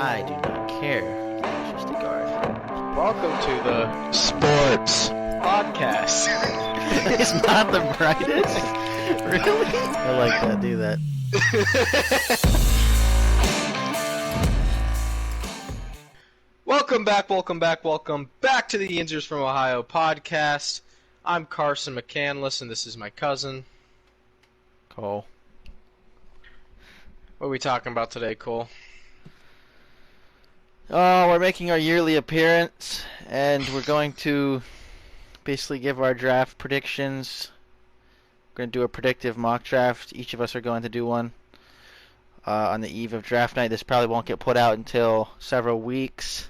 I do not care. It's just a guard. Welcome to the Sports Podcast. It's not the brightest. Really? I like that. Do that. Welcome back to the Yinzers from Ohio podcast. I'm Carson McCandless, and this is my cousin. Cole. What are we talking about today, Cole? Oh, we're making our yearly appearance, and we're going to basically give our draft predictions. We're going to do a predictive mock draft. Each of us are going to do one on the eve of draft night. This probably won't get put out until several weeks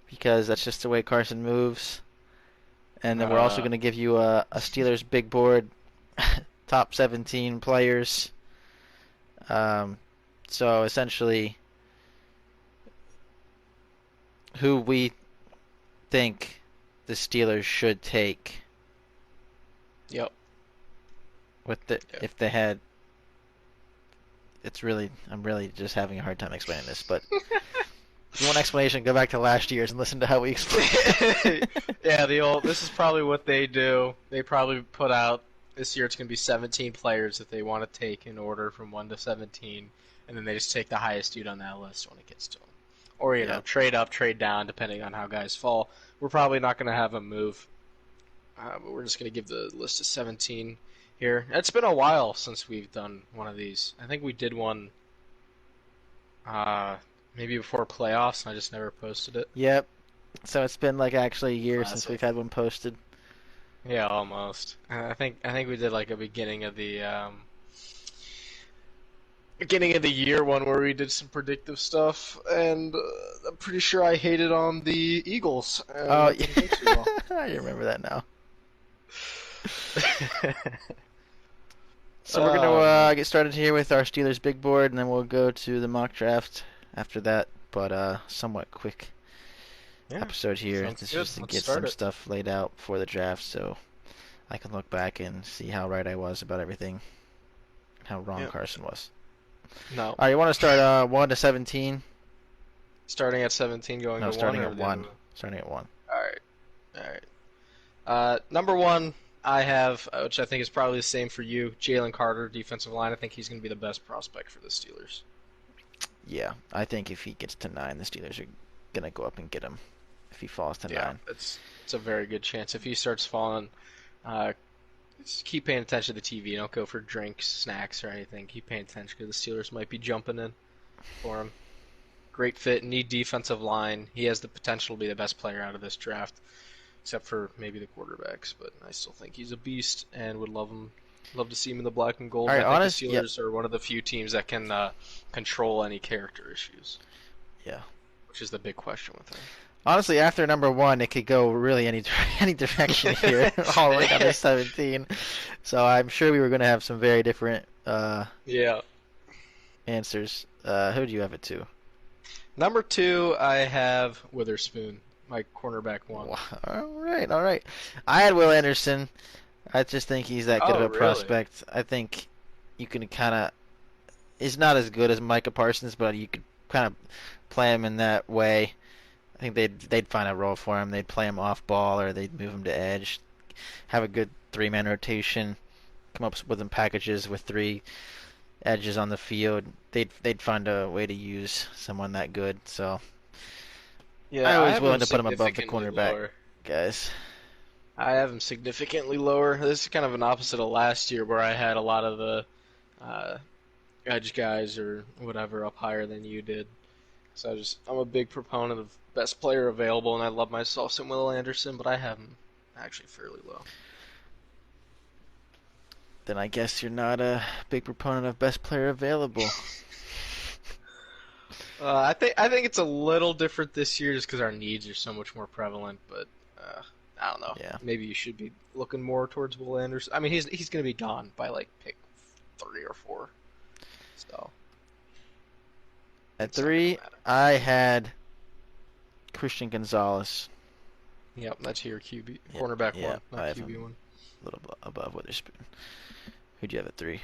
because that's just the way Carson moves. And then we're also going to give you a Steelers big board, top 17 players. So essentially, who we think the Steelers should take. Yep. If they had, I'm really just having a hard time explaining this, but if you want an explanation, go back to last year's and listen to how we explain. Yeah, this is probably what they do. They probably put out, this year it's going to be 17 players that they want to take in order from 1 to 17, and then they just take the highest dude on that list when it gets to them. Or, you know, trade up, trade down, depending on how guys fall. We're probably not going to have a move, but we're just going to give the list of 17 here. It's been a while since we've done one of these. I think we did one maybe before playoffs, and I just never posted it. Yep. So it's been like actually a year since we've had one posted. Yeah, almost. I think we did like a beginning of the year one where we did some predictive stuff, and I'm pretty sure I hated on the Eagles. Oh, yeah. I remember that now. So we're gonna get started here with our Steelers big board, and then we'll go to the mock draft after that. But somewhat quick episode here. This is just to get some stuff laid out for the draft, so I can look back and see how right I was about everything, how wrong Carson was. No. All right, you want to start 1 to 17? Starting at 17, going to 1? No, starting at 1. Starting at 1. All right. Number 1, I have, which I think is probably the same for you, Jalen Carter, defensive line. I think he's going to be the best prospect for the Steelers. Yeah, I think if he gets to 9, the Steelers are going to go up and get him. If he falls to 9. Yeah, it's a very good chance. If he starts falling, just keep paying attention to the TV. Don't go for drinks, snacks, or anything. Keep paying attention because the Steelers might be jumping in for him. Great fit, need defensive line. He has the potential to be the best player out of this draft, except for maybe the quarterbacks. But I still think he's a beast and would love to see him in the black and gold. Right, I think the Steelers are one of the few teams that can control any character issues. Yeah. Which is the big question with him. Honestly, after number 1, it could go really any direction here, all the way down to 17. So I'm sure we were going to have some very different answers. Who do you have it to? Number 2, I have Witherspoon, my cornerback 1. Wow. All right. I had Will Anderson. I just think he's that good of a prospect. I think you can kind of... He's not as good as Micah Parsons, but you could kind of play him in that way. I think they'd find a role for him. They'd play him off ball, or they'd move him to edge. Have a good 3-man rotation. Come up with them packages with 3 edges on the field. They'd find a way to use someone that good. So I was willing to put him above the cornerback guys. I have him significantly lower. This is kind of an opposite of last year, where I had a lot of the edge guys or whatever up higher than you did. So I'm a big proponent of best player available, and I love myself some Will Anderson, but I have him actually fairly low. Then I guess you're not a big proponent of best player available. I think it's a little different this year just because our needs are so much more prevalent, but I don't know. Yeah. Maybe you should be looking more towards Will Anderson. I mean, he's going to be gone by like pick 3 or 4. So at 3, I had Christian Gonzalez. Yep, that's your QB cornerback 1, not QB 1. A little above Witherspoon. Who'd you have at 3?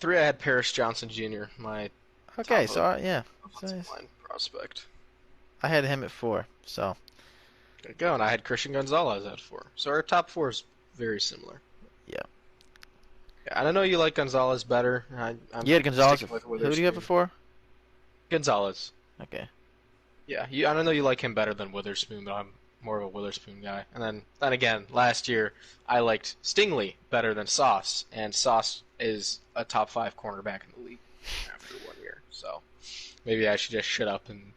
3, I had Paris Johnson Jr. My Okay, so line prospect. I had him at 4, so. There you go, and I had Christian Gonzalez at 4. So our top 4 is very similar. Yeah. Yeah, I know you like Gonzalez better. You had Gonzalez. With Who do you have before? Gonzalez. Okay. Yeah, I know you like him better than Witherspoon, but I'm more of a Witherspoon guy. And then again, last year I liked Stingley better than Sauce, and Sauce is a top 5 cornerback in the league after 1 year. So maybe I should just shut up and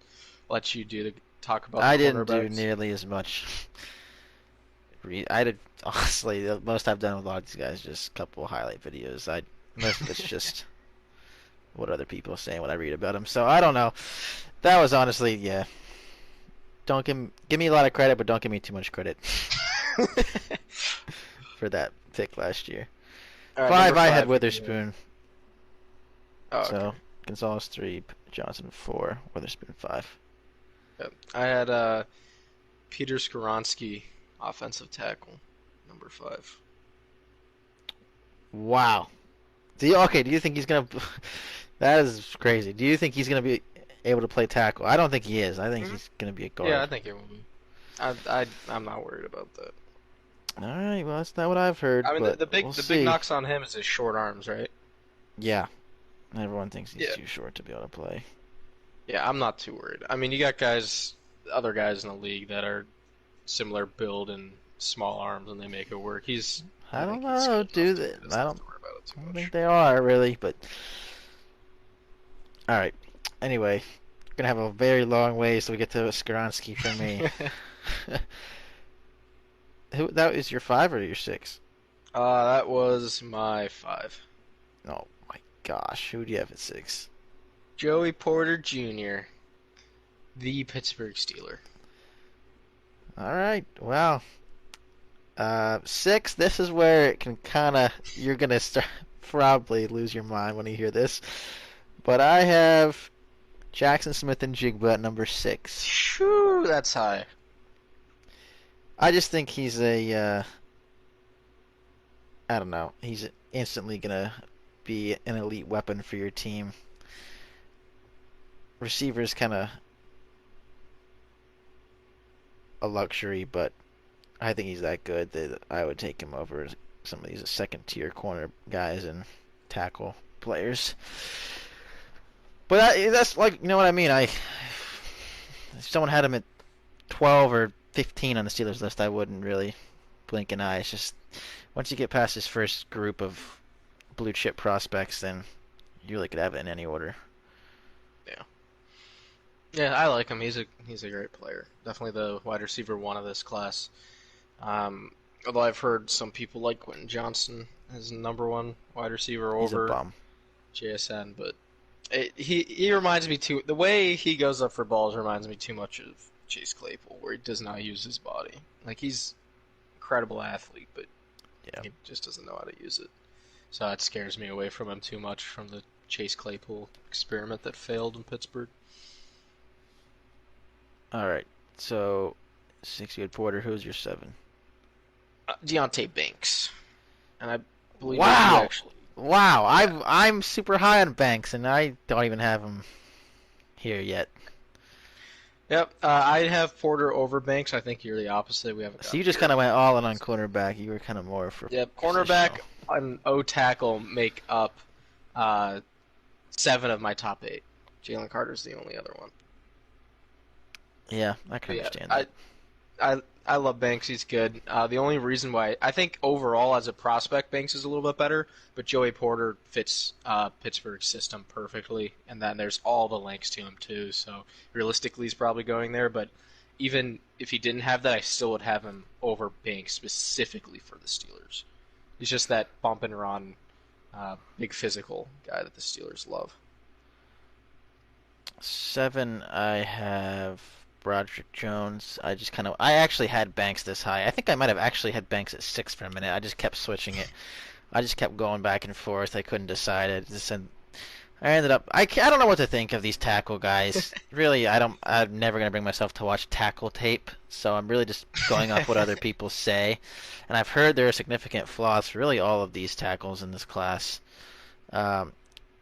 let you talk about. I didn't do nearly as much. I did, honestly, the most I've done with a lot of these guys is just a couple of highlight videos. Most of it's just what other people are saying when I read about them. So I don't know. That was honestly, yeah. Don't give me a lot of credit, but don't give me too much credit for that pick last year. Right, 5, I had Witherspoon. Oh, so okay. Gonzalez 3, Johnson 4, Witherspoon 5. Yep. I had Peter Skoronski, offensive tackle, number 5. Wow. Do you think he's gonna? That is crazy. Do you think he's gonna be able to play tackle? I don't think he is. I think he's gonna be a guard. Yeah, I think he will be. I'm not worried about that. All right. Well, that's not what I've heard. I mean, but the big knocks on him is his short arms, right? Yeah. Everyone thinks he's too short to be able to play. Yeah, I'm not too worried. I mean, you got other guys in the league that are similar build and small arms, and they make it work. I don't know, dude. I don't think they are really, but all right. Anyway, we're gonna have a very long way so we get to Skoronski for me. That is your 5 or your 6? That was my 5. Oh my gosh, who do you have at 6? Joey Porter Jr., the Pittsburgh Steeler. All right, well, 6. This is where it can you're gonna start probably lose your mind when you hear this, but I have Jackson Smith and Jigba at number 6. Shoo, that's high. I just think he's I don't know. He's instantly gonna be an elite weapon for your team. Receiver's kind of a luxury, but I think he's that good that I would take him over some of these second-tier corner guys and tackle players. But that's like, you know what I mean? If someone had him at 12 or 15 on the Steelers list, I wouldn't really blink an eye. It's just once you get past this first group of blue chip prospects, then you really could have it in any order. Yeah, I like him. He's a great player. Definitely the wide receiver 1 of this class. Although I've heard some people like Quentin Johnson as number 1 wide receiver over JSN, but he reminds me too. The way he goes up for balls reminds me too much of Chase Claypool, where he does not use his body. Like, he's an incredible athlete, but he just doesn't know how to use it. So that scares me away from him too much from the Chase Claypool experiment that failed in Pittsburgh. All right, so 6 you had Porter. Who's your 7? Deontay Banks, and I believe wow, actually. Wow, I'm super high on Banks, and I don't even have him here yet. Yep, I have Porter over Banks. I think you're the opposite. We haven't. So you just kind of went all in on cornerback. You were kind of more for. Yep, cornerback and O tackle make up 7 of my top 8. Jalen Carter's the only other one. Yeah, I can understand that. I love Banks. He's good. The only reason why I think overall as a prospect, Banks is a little bit better, but Joey Porter fits Pittsburgh's system perfectly, and then there's all the links to him too. So realistically, he's probably going there. But even if he didn't have that, I still would have him over Banks specifically for the Steelers. He's just that bump and run, big physical guy that the Steelers love. 7, I have Broderick Jones. I actually had Banks this high. I think I might have actually had Banks at 6 for a minute. I just kept switching it. I just kept going back and forth. I couldn't decide. I ended up. I don't know what to think of these tackle guys. Really, I'm never gonna bring myself to watch tackle tape. So I'm really just going off what other people say. And I've heard there are significant flaws for really all of these tackles in this class. I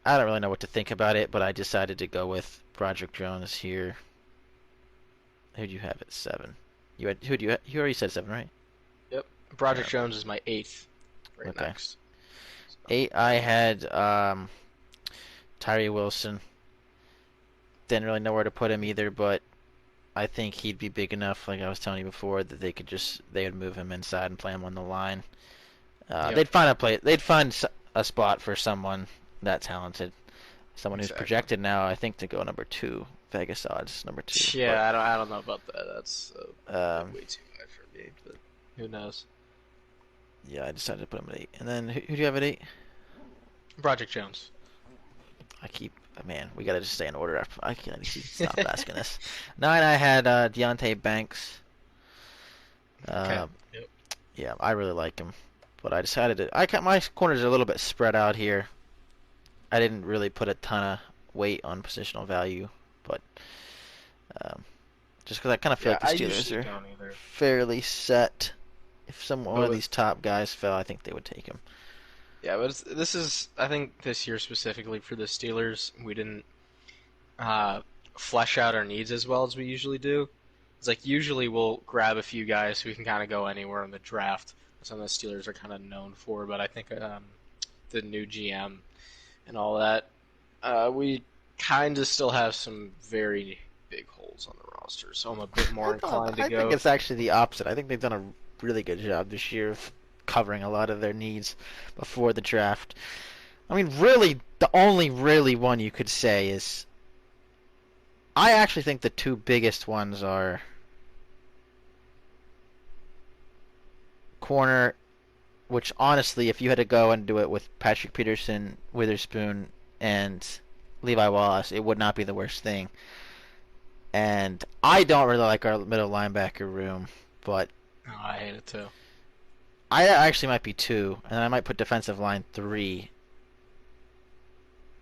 don't really know what to think about it, but I decided to go with Broderick Jones here. Who'd you have at 7? You already said 7, right? Yep. Broderick Jones is my 8th. Right next. So, 8, I had Tyree Wilson. Didn't really know where to put him either, but I think he'd be big enough, like I was telling you before, that they would move him inside and play him on the line. Yep. They'd find a spot for someone that talented, someone who's projected now, I think, to go number 2. Vegas odds number 2. Yeah, I don't know about that. That's way too high for me, but who knows? Yeah, I decided to put him at 8. And then who do you have at 8? Broderick Jones. Man, we gotta just stay in order. I can't stop asking this. 9, I had Deontay Banks. Okay. Yep. Yeah, I really like him, but I decided my corners are a little bit spread out here. I didn't really put a ton of weight on positional value, but just because I kind of feel like the Steelers are fairly set. If one of these top guys fell, I think they would take him. Yeah, but I think this year specifically for the Steelers, we didn't flesh out our needs as well as we usually do. It's like usually we'll grab a few guys who can kind of go anywhere in the draft. Some of the Steelers are kind of known for, but I think the new GM and all that, we kind of still have some very big holes on the roster. So I'm a bit more inclined to go. I think it's actually the opposite. I think they've done a really good job this year of covering a lot of their needs before the draft. I mean, really, the only really one you could say is, I actually think the 2 biggest ones are corner, which honestly, if you had to go and do it with Patrick Peterson, Witherspoon, and Levi Wallace, it would not be the worst thing. And I don't really like our middle linebacker room, but I hate it too. I actually might be 2, and I might put defensive line 3.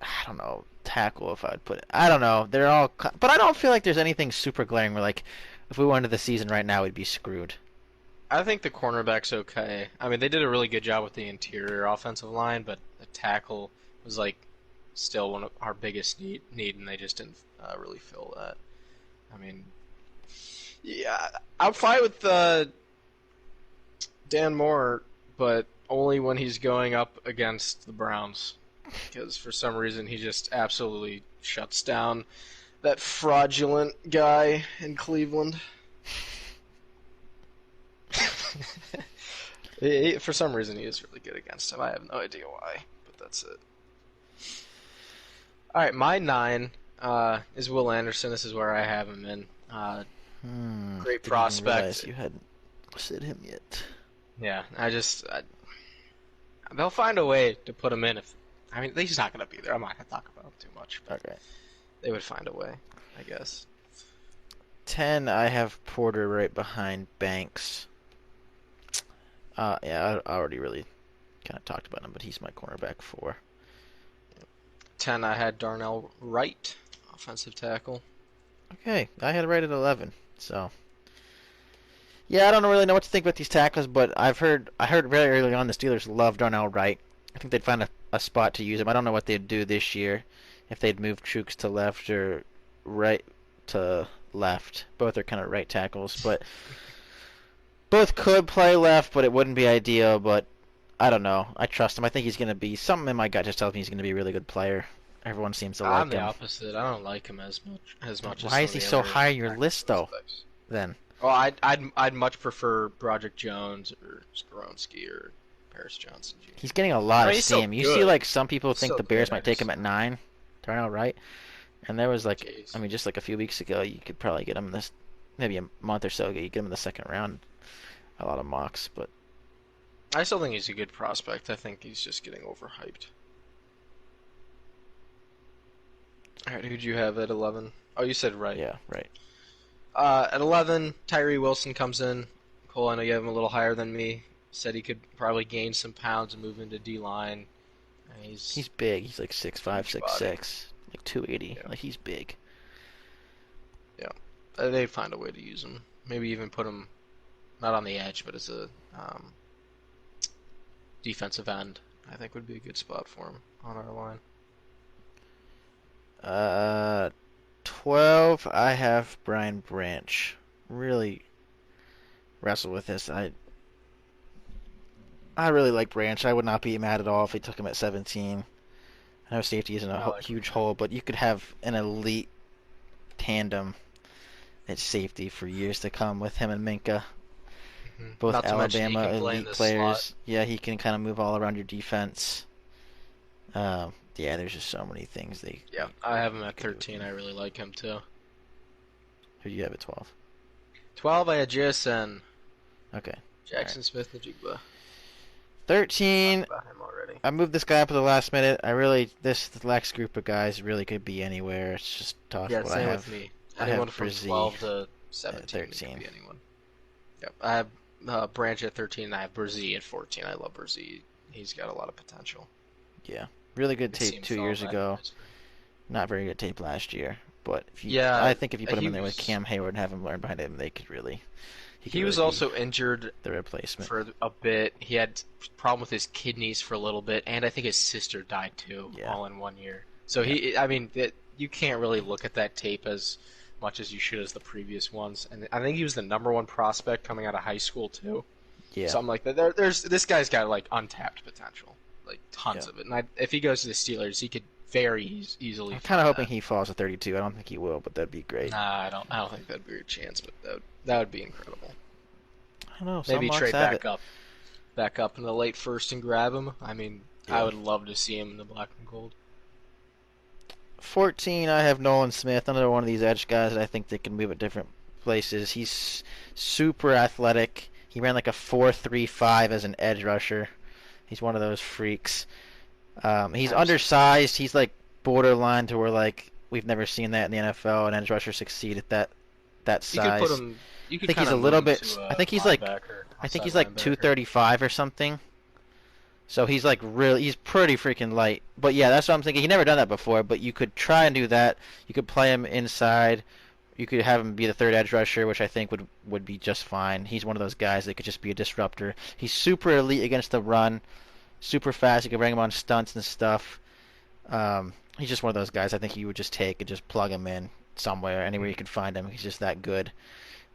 I don't know, tackle if I'd put it. I don't know. They're all, but I don't feel like there's anything super glaring where, like, if we went into the season right now, we'd be screwed. I think the cornerback's okay. I mean, they did a really good job with the interior offensive line, but the tackle was like still one of our biggest need, and they just didn't really fill that. I mean, yeah, I'm fine with Dan Moore, but only when he's going up against the Browns, because for some reason he just absolutely shuts down that fraudulent guy in Cleveland. For some reason he is really good against him. I have no idea why, but that's it. Alright, my 9 is Will Anderson. This is where I have him in. Great prospect. Didn't realize you hadn't said him yet. Yeah, they'll find a way to put him in. He's not going to be there. I'm not going to talk about him too much. Okay. They would find a way, I guess. 10, I have Porter right behind Banks. Yeah, I already really kind of talked about him, but he's my cornerback 4. 10, I had Darnell Wright, offensive tackle. Okay, I had right at 11, so... Yeah, I don't really know what to think about these tackles, but I heard very early on the Steelers love Darnell Wright. I think they'd find a spot to use him. I don't know what they'd do this year, if they'd move Chooks to left or right to left. Both are kind of right tackles, but both could play left, but it wouldn't be ideal. But I don't know. I trust him. I think he's going to be, something in my gut just tells me he's going to be a really good player. Everyone seems to like him. I'm the opposite. I don't like him as much. Why is he so high on your list, though? Then. Well, I'd much prefer Broderick Jones or Skoronski or Paris Johnson Jr. He's getting a lot of steam. You see, like, some people think so the Bears might take him at 9. Darnell Wright. And there was, like, Jeez. I mean, just like a few weeks ago, you could probably get him this, maybe a month or so ago, you get him in the second round. A lot of mocks, but I still think he's a good prospect. I think he's just getting overhyped. All right, who'd you have at 11? Oh, you said Wright. Yeah, right. At 11, Tyree Wilson comes in. Cole, I know you have him a little higher than me. Said he could probably gain some pounds and move into D-line. He's big. He's like 6'5", 6'6", like 280. Yeah. Like, he's big. Yeah. They'd find a way to use him. Maybe even put him not on the edge, but as a defensive end. I think would be a good spot for him on our line. 12, I have Brian Branch. Really wrestle with this. I really like Branch. I would not be mad at all if they took him at 17. I know safety isn't a huge hole, but you could have an elite tandem at safety for years to come with him and Minka. Both Not Alabama elite players. Slot. Yeah, he can kind of move all around your defense. Yeah, there's just so many things they. Yeah, I have him at 13. I really like him too. Who do you have at 12? 12, I had JSN. Okay. Jackson Smith Najigba. 13. About him already. I moved this guy up at the last minute. This next group of guys really could be anywhere. It's just tough. Yeah, same with me. Anyone from Brzee 12 to 17. 13. Could be anyone. Yep, I have Branch at 13. And I have Brzee at 14. I love Brzee. He's got a lot of potential. Yeah, really good tape 2 years ago. Not very good tape last year. But I think if you put him in there with Cam Hayward and have him learn behind him, they could really. He was also injured the replacement for a bit. He had problem with his kidneys for a little bit, and I think his sister died too, all in 1 year. So you can't really look at that tape as much as you should as the previous ones. And I think he was the number 1 prospect coming out of high school too. Yeah, something like that. This guy's got like untapped potential, like tons of it. And if he goes to the Steelers, he could very easily. I'm kind of hoping he falls to 32. I don't think he will, but that'd be great. Nah, I don't think that'd be a chance, but that would be incredible. I don't know. Maybe trade back up in the late first and grab him. I mean, I would love to see him in the black and gold. 14, I have Nolan Smith, another one of these edge guys that I think they can move at different places. He's super athletic. He ran like a 4.35 as an edge rusher. He's one of those freaks. He's undersized. He's like borderline to where like we've never seen that in the NFL. An edge rusher succeed at that size. You could put him. I think he's a little bit. I think he's like 235 or something. So he's like he's pretty freaking light. But yeah, that's what I'm thinking. He never done that before, but you could try and do that. You could play him inside. You could have him be the third edge rusher, which I think would be just fine. He's one of those guys that could just be a disruptor. He's super elite against the run, super fast. You could bring him on stunts and stuff. He's just one of those guys I think you would just take and just plug him in somewhere, anywhere you could find him. He's just that good.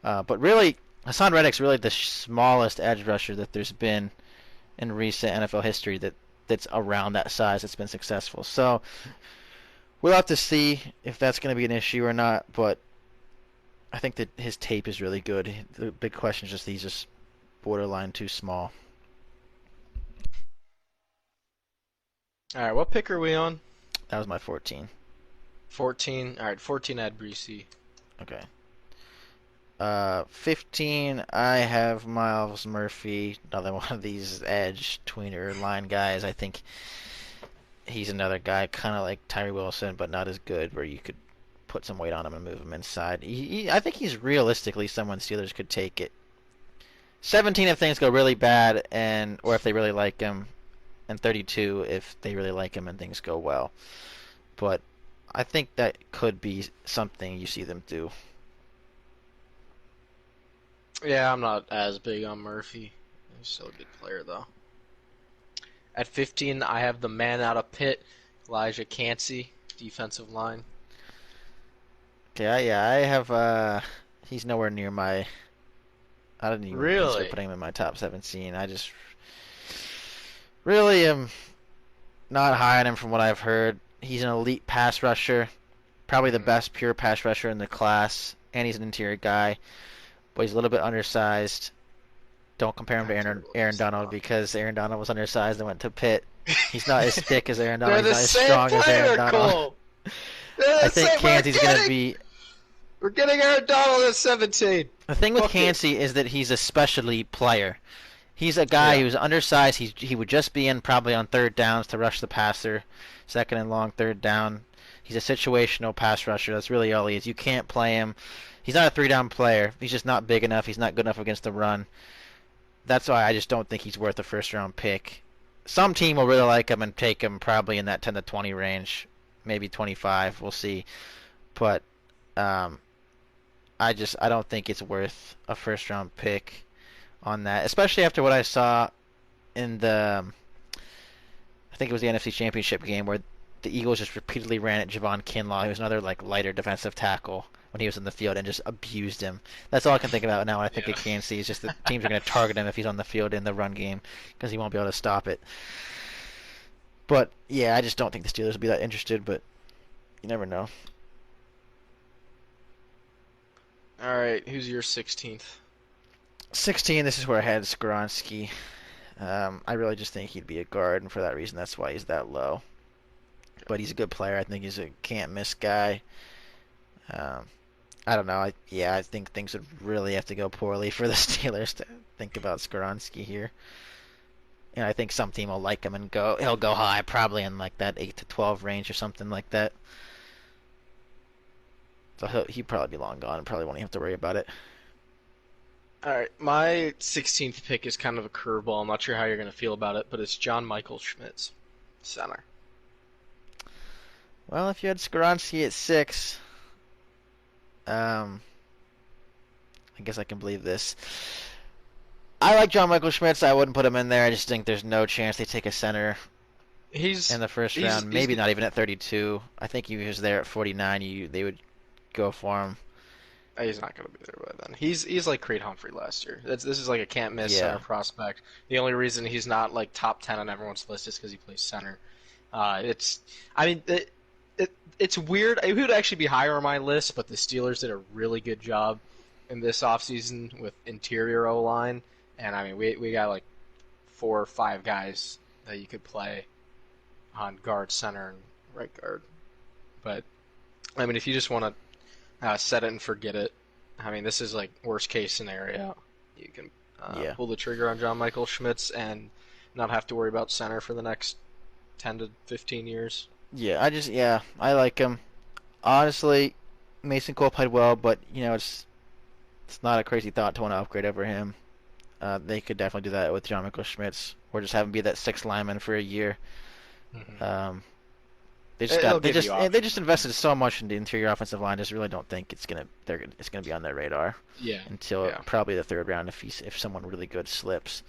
But really, Hassan Reddick's really the smallest edge rusher that there's been in recent NFL history that's around that size that's been successful. So we'll have to see if that's going to be an issue or not, but I think that his tape is really good. The big question is just he's just borderline too small. All right, what pick are we on? That was my 14. 14. All right, 14 I had Brzee. Okay. 15, I have Myles Murphy, another one of these edge tweener line guys. I think he's another guy kind of like Tyree Wilson, but not as good, where you could put some weight on him and move him inside. I think he's realistically someone Steelers could take it. 17 if things go really bad, or if they really like him, and 32 if they really like him and things go well. But I think that could be something you see them do. Yeah, I'm not as big on Murphy. He's still a good player, though. At 15, I have the man out of Pitt, Elijah Cansey, defensive line. Okay, I have. He's nowhere near my. I didn't even consider putting him in my top 17. I just really am not high on him from what I've heard. He's an elite pass rusher, probably the best pure pass rusher in the class, and he's an interior guy. But he's a little bit undersized. Don't compare him to Aaron Donald because Aaron Donald was undersized and went to Pitt. He's not as thick as Aaron Donald. He's not as strong as Aaron Donald. I think Cansey's going to be... We're getting Aaron Donald at 17. The thing with Cansey is that he's a specialty player. He's a guy who's undersized. He would just be in probably on third downs to rush the passer, second and long, third down. He's a situational pass rusher. That's really all he is. You can't play him. He's not a three-down player. He's just not big enough. He's not good enough against the run. That's why I just don't think he's worth a first-round pick. Some team will really like him and take him probably in that 10 to 20 range, maybe 25. We'll see. But I don't think it's worth a first-round pick on that, especially after what I saw in I think it was the NFC Championship game where the Eagles just repeatedly ran at Javon Kinlaw, who's another like lighter defensive tackle. when he was in the field and just abused him. That's all I can think about now when I think of Kansas City. Is just that teams are going to target him if he's on the field in the run game because he won't be able to stop it. But yeah, I just don't think the Steelers will be that interested. But you never know. All right, who's your 16th? 16. This is where I had Skoronski. I really just think he'd be a guard, and for that reason, that's why he's that low. But he's a good player. I think he's a can't-miss guy. I don't know. I think things would really have to go poorly for the Steelers to think about Skoronski here. And I think some team will like him and he'll go high, probably in like that 8 to 12 range or something like that. So he'd probably be long gone and probably won't even have to worry about it. All right, my 16th pick is kind of a curveball. I'm not sure how you're going to feel about it, but it's John Michael Schmitz, center. Well, if you had Skoronski at 6, I guess I can believe this. I like John Michael Schmitz. I wouldn't put him in there. I just think there's no chance they take a center in the first round. Maybe not even at 32. I think he was there at 49. They would go for him. He's not going to be there by then. He's like Creed Humphrey last year. This is like a can't miss center prospect. The only reason he's not like top 10 on everyone's list is because he plays center. It's weird. He would actually be higher on my list, but the Steelers did a really good job in this offseason with interior O-line. And I mean, we got like 4 or 5 guys that you could play on guard, center, and right guard. But I mean, if you just want to set it and forget it, I mean, this is like worst case scenario. You can pull the trigger on John Michael Schmitz and not have to worry about center for the next 10 to 15 years. Yeah, I like him. Honestly, Mason Cole played well, but it's not a crazy thought to want to upgrade over him. They could definitely do that with John Michael Schmitz, or just have him be that 6th lineman for a year. Mm-hmm. They just invested so much in the interior offensive line. I just really don't think it's gonna be on their radar. Until probably the 3rd round if someone really good slips.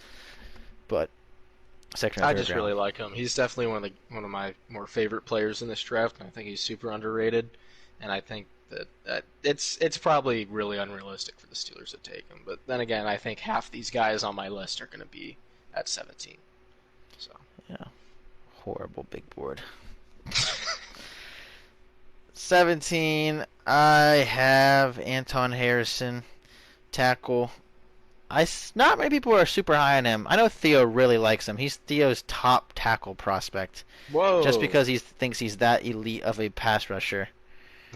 But second or third I just really like him. He's definitely one of my more favorite players in this draft. I think he's super underrated, and I think that it's probably really unrealistic for the Steelers to take him. But then again, I think half these guys on my list are going to be at 17. So horrible big board. 17. I have Anton Harrison, tackle. Not many people are super high on him. I know Theo really likes him. He's Theo's top tackle prospect. Whoa! Just because he thinks he's that elite of a pass rusher.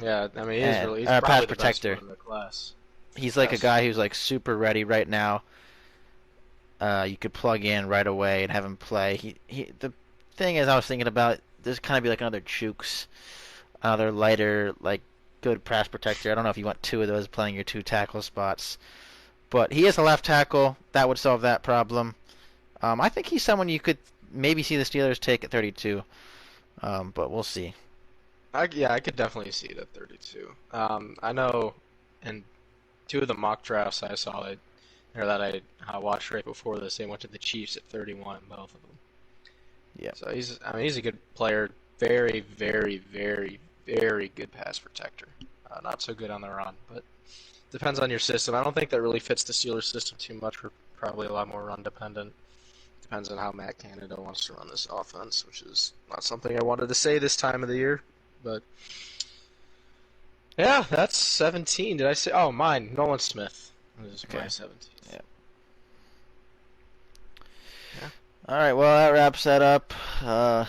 Yeah, I mean, he's pass probably protector. The best one in the class. He's like a guy who's like super ready right now. You could plug in right away and have him play. The thing is, I was thinking about there's kind of be like another Chooks, another lighter like good pass protector. I don't know if you want 2 of those playing your 2 tackle spots. But he is a left tackle. That would solve that problem. I think he's someone you could maybe see the Steelers take at 32. But we'll see. I could definitely see it at 32. I know in 2 of the mock drafts I saw that I watched right before this, they went to the Chiefs at 31, both of them. Yeah. So he's a good player. Very, very, very, very good pass protector. Not so good on the run, but depends on your system. I don't think that really fits the Steelers system too much. We're probably a lot more run dependent. Depends on how Matt Canada wants to run this offense, which is not something I wanted to say this time of the year. But yeah, that's 17. Did I say? Oh, mine. Nolan Smith. This is my 17. Yeah. All right. Well, that wraps that up. I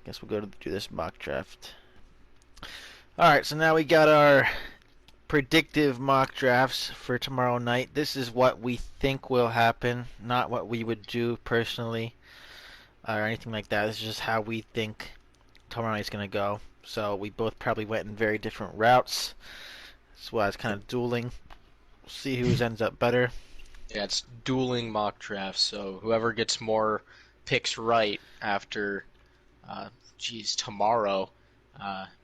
guess we'll go to do this mock draft. All right. So now we got our predictive mock drafts for tomorrow night. This is what we think will happen, not what we would do personally or anything like that. This is just how we think tomorrow night's going to go. So we both probably went in very different routes. That's why it's kind of dueling. We'll see who ends up better. Yeah, it's dueling mock drafts. So whoever gets more picks right after, tomorrow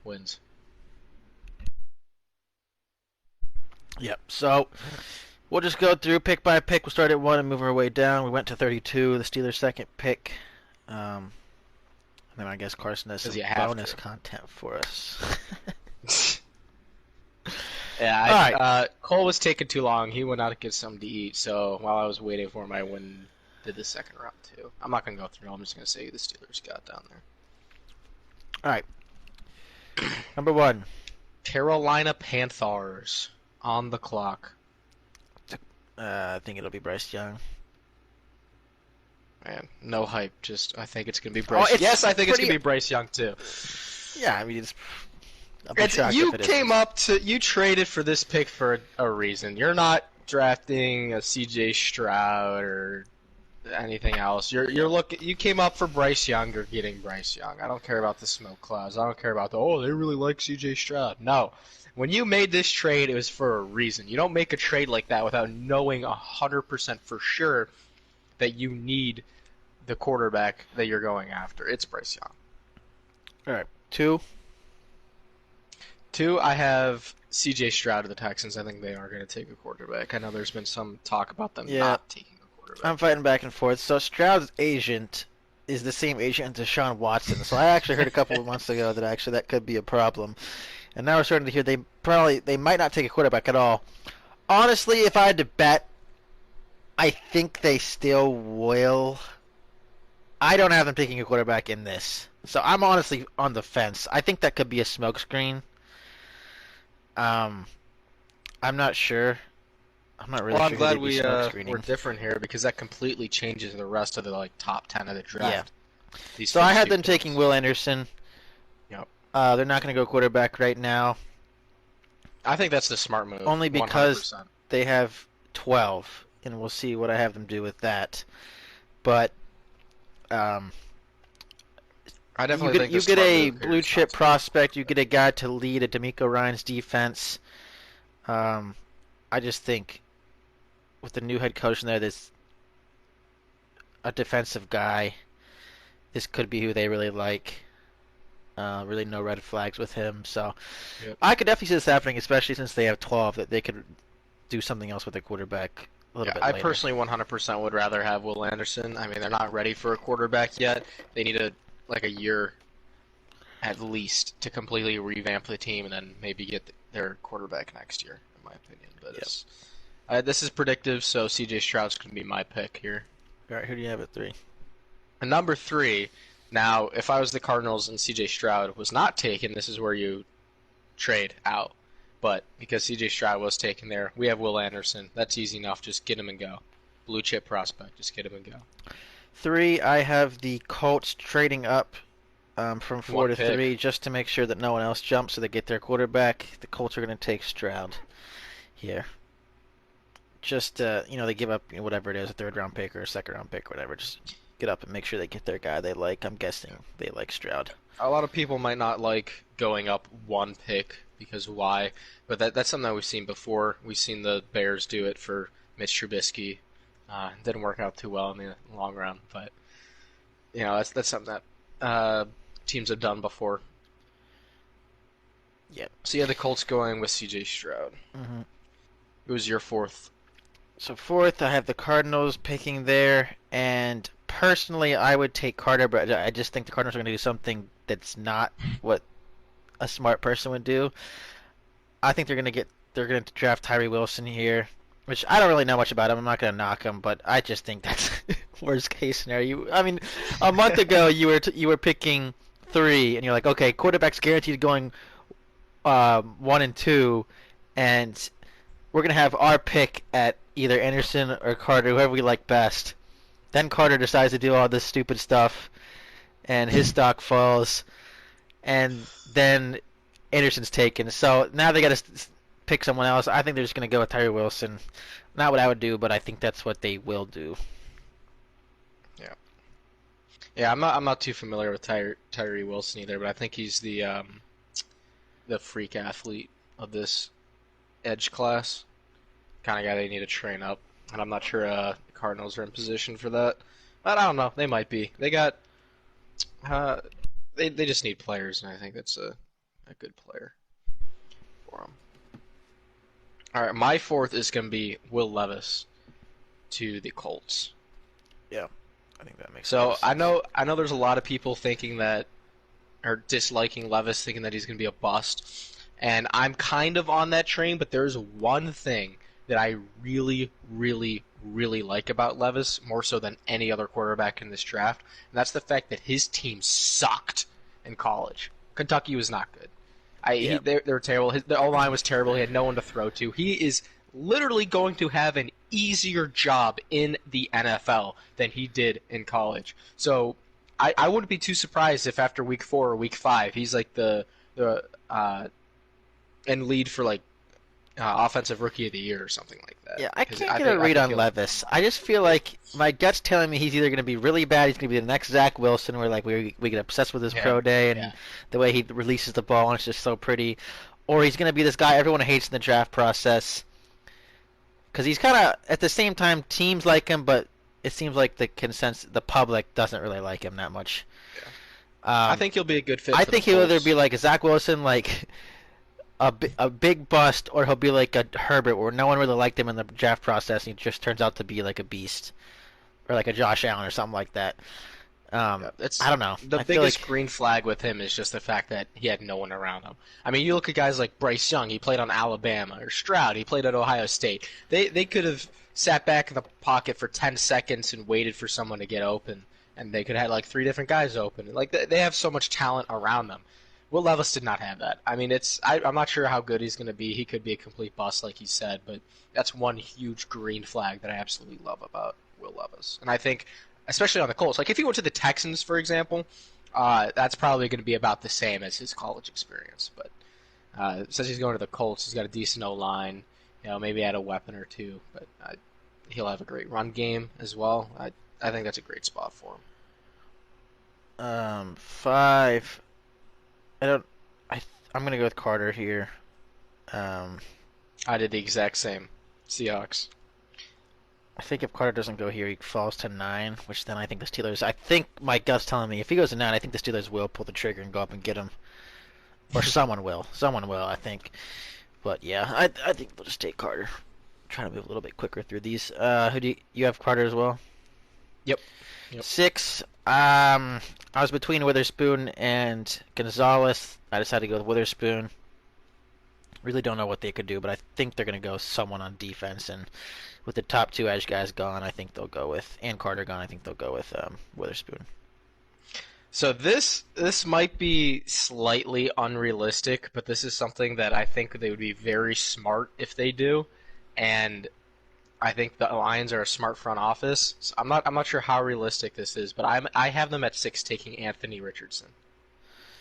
wins. Yep. So we'll just go through pick by pick. We'll start at 1 and move our way down. We went to 32, the Steelers' second pick. And then I guess Carson has some bonus content for us. Yeah, All right. Cole was taking too long. He went out to get something to eat, so while I was waiting for him, I went and did the second round too. I'm not gonna go through. I'm just gonna say who the Steelers got down there. All right. Number 1. Carolina Panthers on the clock. I think it'll be Bryce Young. Man, no hype. Just I think it's gonna be Bryce. Yes, I think it's gonna be Bryce Young too. Yeah, I mean You traded for this pick for a reason. You're not drafting a C.J. Stroud or anything else. You came up for Bryce Young. You're getting Bryce Young. I don't care about the smoke clouds. I don't care about they really like C.J. Stroud. No. When you made this trade, it was for a reason. You don't make a trade like that without knowing 100% for sure that you need the quarterback that you're going after. It's Bryce Young. All right. 2. 2, I have C.J. Stroud of the Texans. I think they are going to take a quarterback. I know there's been some talk about them not taking a quarterback. I'm fighting back and forth. So Stroud's agent is the same agent as Deshaun Watson. So I actually heard a couple of months ago that could be a problem. And now we're starting to hear they might not take a quarterback at all. Honestly, if I had to bet, I think they still will. I don't have them taking a quarterback in this. So I'm honestly on the fence. I think that could be a smokescreen. I'm not sure. I'm not really sure. I'm glad we're different here because that completely changes the rest of the top 10 of the draft. Yeah. So I had them taking Will Anderson. Yep. They're not going to go quarterback right now. I think that's the smart move. Only because 100%. They have 12, and we'll see what I have them do with that. But I definitely think you get a blue chip prospect. You get a guy to lead a D'Amico Ryans defense. I just think with the new head coach in there, there's a defensive guy. This could be who they really like. Really no red flags with him. So I could definitely see this happening, especially since they have 12, that they could do something else with their quarterback a little bit later. I personally 100% would rather have Will Anderson. I mean, they're not ready for a quarterback yet. They need a year at least to completely revamp the team and then maybe get their quarterback next year, in my opinion. But this is predictive, so C.J. Stroud's going to be my pick here. All right, who do you have at 3? And number 3, now, if I was the Cardinals and C.J. Stroud was not taken, this is where you trade out. But because C.J. Stroud was taken there, we have Will Anderson. That's easy enough. Just get him and go. Blue chip prospect. Just get him and go. 3, I have the Colts trading up from 4 to 3 just to make sure that no one else jumps so they get their quarterback. The Colts are going to take Stroud here. Just, they give up whatever it is, a third-round pick or a second-round pick or whatever. Just get up and make sure they get their guy they like. I'm guessing they like Stroud. A lot of people might not like going up one pick because why, but that's something that we've seen before. We've seen the Bears do it for Mitch Trubisky. Didn't work out too well in the long run, but that's something that teams have done before. Yep. So you had the Colts going with C.J. Stroud. Mm-hmm. It was your 4th. So 4th, I have the Cardinals picking there, and personally, I would take Carter, but I just think the Cardinals are going to do something that's not what a smart person would do. I think they're going to draft Tyree Wilson here, which I don't really know much about him. I'm not going to knock him, but I just think that's worst case scenario. I mean, a month ago you were picking 3, and you're like, okay, quarterback's guaranteed going 1 and 2, and we're going to have our pick at either Anderson or Carter, whoever we like best. Then Carter decides to do all this stupid stuff, and his stock falls, and then Anderson's taken. So now they got to pick someone else. I think they're just going to go with Tyree Wilson. Not what I would do, but I think that's what they will do. Yeah, I'm not too familiar with Tyree Wilson either, but I think he's the freak athlete of this edge class. Kind of guy they need to train up, and I'm not sure the Cardinals are in position for that. But I don't know. They might be. They got they just need players, and I think that's a good player for them. All right, my 4th is going to be Will Levis to the Colts. Yeah, I think that makes sense. So I know there's a lot of people thinking that, or disliking Levis, thinking that he's going to be a bust. And I'm kind of on that train, but there's one thing that I really, really, really like about Levis, more so than any other quarterback in this draft, and that's the fact that his team sucked in college. Kentucky was not good. They were terrible. The O-line was terrible. He had no one to throw to. He is literally going to have an easier job in the NFL than he did in college. So I wouldn't be too surprised if after week 4 or week 5 he's like the and lead for like offensive rookie of the year or something like that. Yeah, I can't get a read on Levis. I just feel like my gut's telling me he's either going to be really bad, he's going to be the next Zach Wilson, where like we get obsessed with his pro day and the way he releases the ball and it's just so pretty, or he's going to be this guy everyone hates in the draft process. Because he's kind of, at the same time, teams like him, but it seems like the public doesn't really like him that much. Yeah. I think he'll be a good fit. I think he'll either be like a Zach Wilson, like a big bust, or he'll be like a Herbert, where no one really liked him in the draft process, and he just turns out to be like a beast, or like a Josh Allen or something like that. I don't know. The biggest green flag with him is just the fact that he had no one around him. I mean, you look at guys like Bryce Young, he played on Alabama, or Stroud, he played at Ohio State. They could have sat back in the pocket for 10 seconds and waited for someone to get open, and they could have had like 3 different guys open. Like they have so much talent around them. Will Levis did not have that. I mean, I'm not sure how good he's going to be. He could be a complete bust, like he said, but that's one huge green flag that I absolutely love about Will Levis. And I think, especially on the Colts, like if he went to the Texans, for example, that's probably going to be about the same as his college experience. But since he's going to the Colts, he's got a decent O-line, maybe add a weapon or two, but he'll have a great run game as well. I think that's a great spot for him. 5. I'm gonna go with Carter here. I did the exact same. Seahawks. I think if Carter doesn't go here, he falls to 9, which then I think the Steelers. I think my gut's telling me if he goes to 9, I think the Steelers will pull the trigger and go up and get him, or someone will. Someone will, I think. But yeah, I think we'll just take Carter. Trying to move a little bit quicker through these. Who do you have Carter as well? Yep. 6. I was between Witherspoon and Gonzalez. I decided to go with Witherspoon. Really don't know what they could do, but I think they're going to go someone on defense. And with the top 2 edge guys gone, I think they'll go with, and Carter gone, I think they'll go with Witherspoon. So this might be slightly unrealistic, but this is something that I think they would be very smart if they do. And I think the Lions are a smart front office. So I'm not sure how realistic this is, but I have them at 6 taking Anthony Richardson.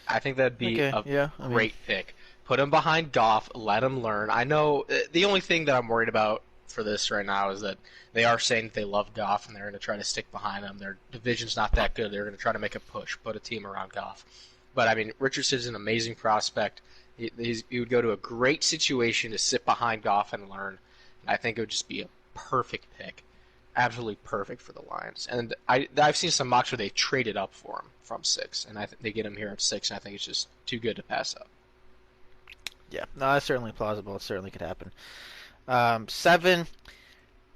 I think that'd be a great pick. Put him behind Goff, let him learn. I know the only thing that I'm worried about for this right now is that they are saying that they love Goff and they're going to try to stick behind him. Their division's not that good. They're going to try to make a push, put a team around Goff. But I mean, Richardson's an amazing prospect. He would go to a great situation to sit behind Goff and learn. I think it would just be a perfect pick, absolutely perfect for the Lions. And I've seen some mocks where they traded up for him from 6, and I think they get him here at 6, and I think it's just too good to pass up. Yeah, no, that's certainly plausible. It certainly could happen. 7.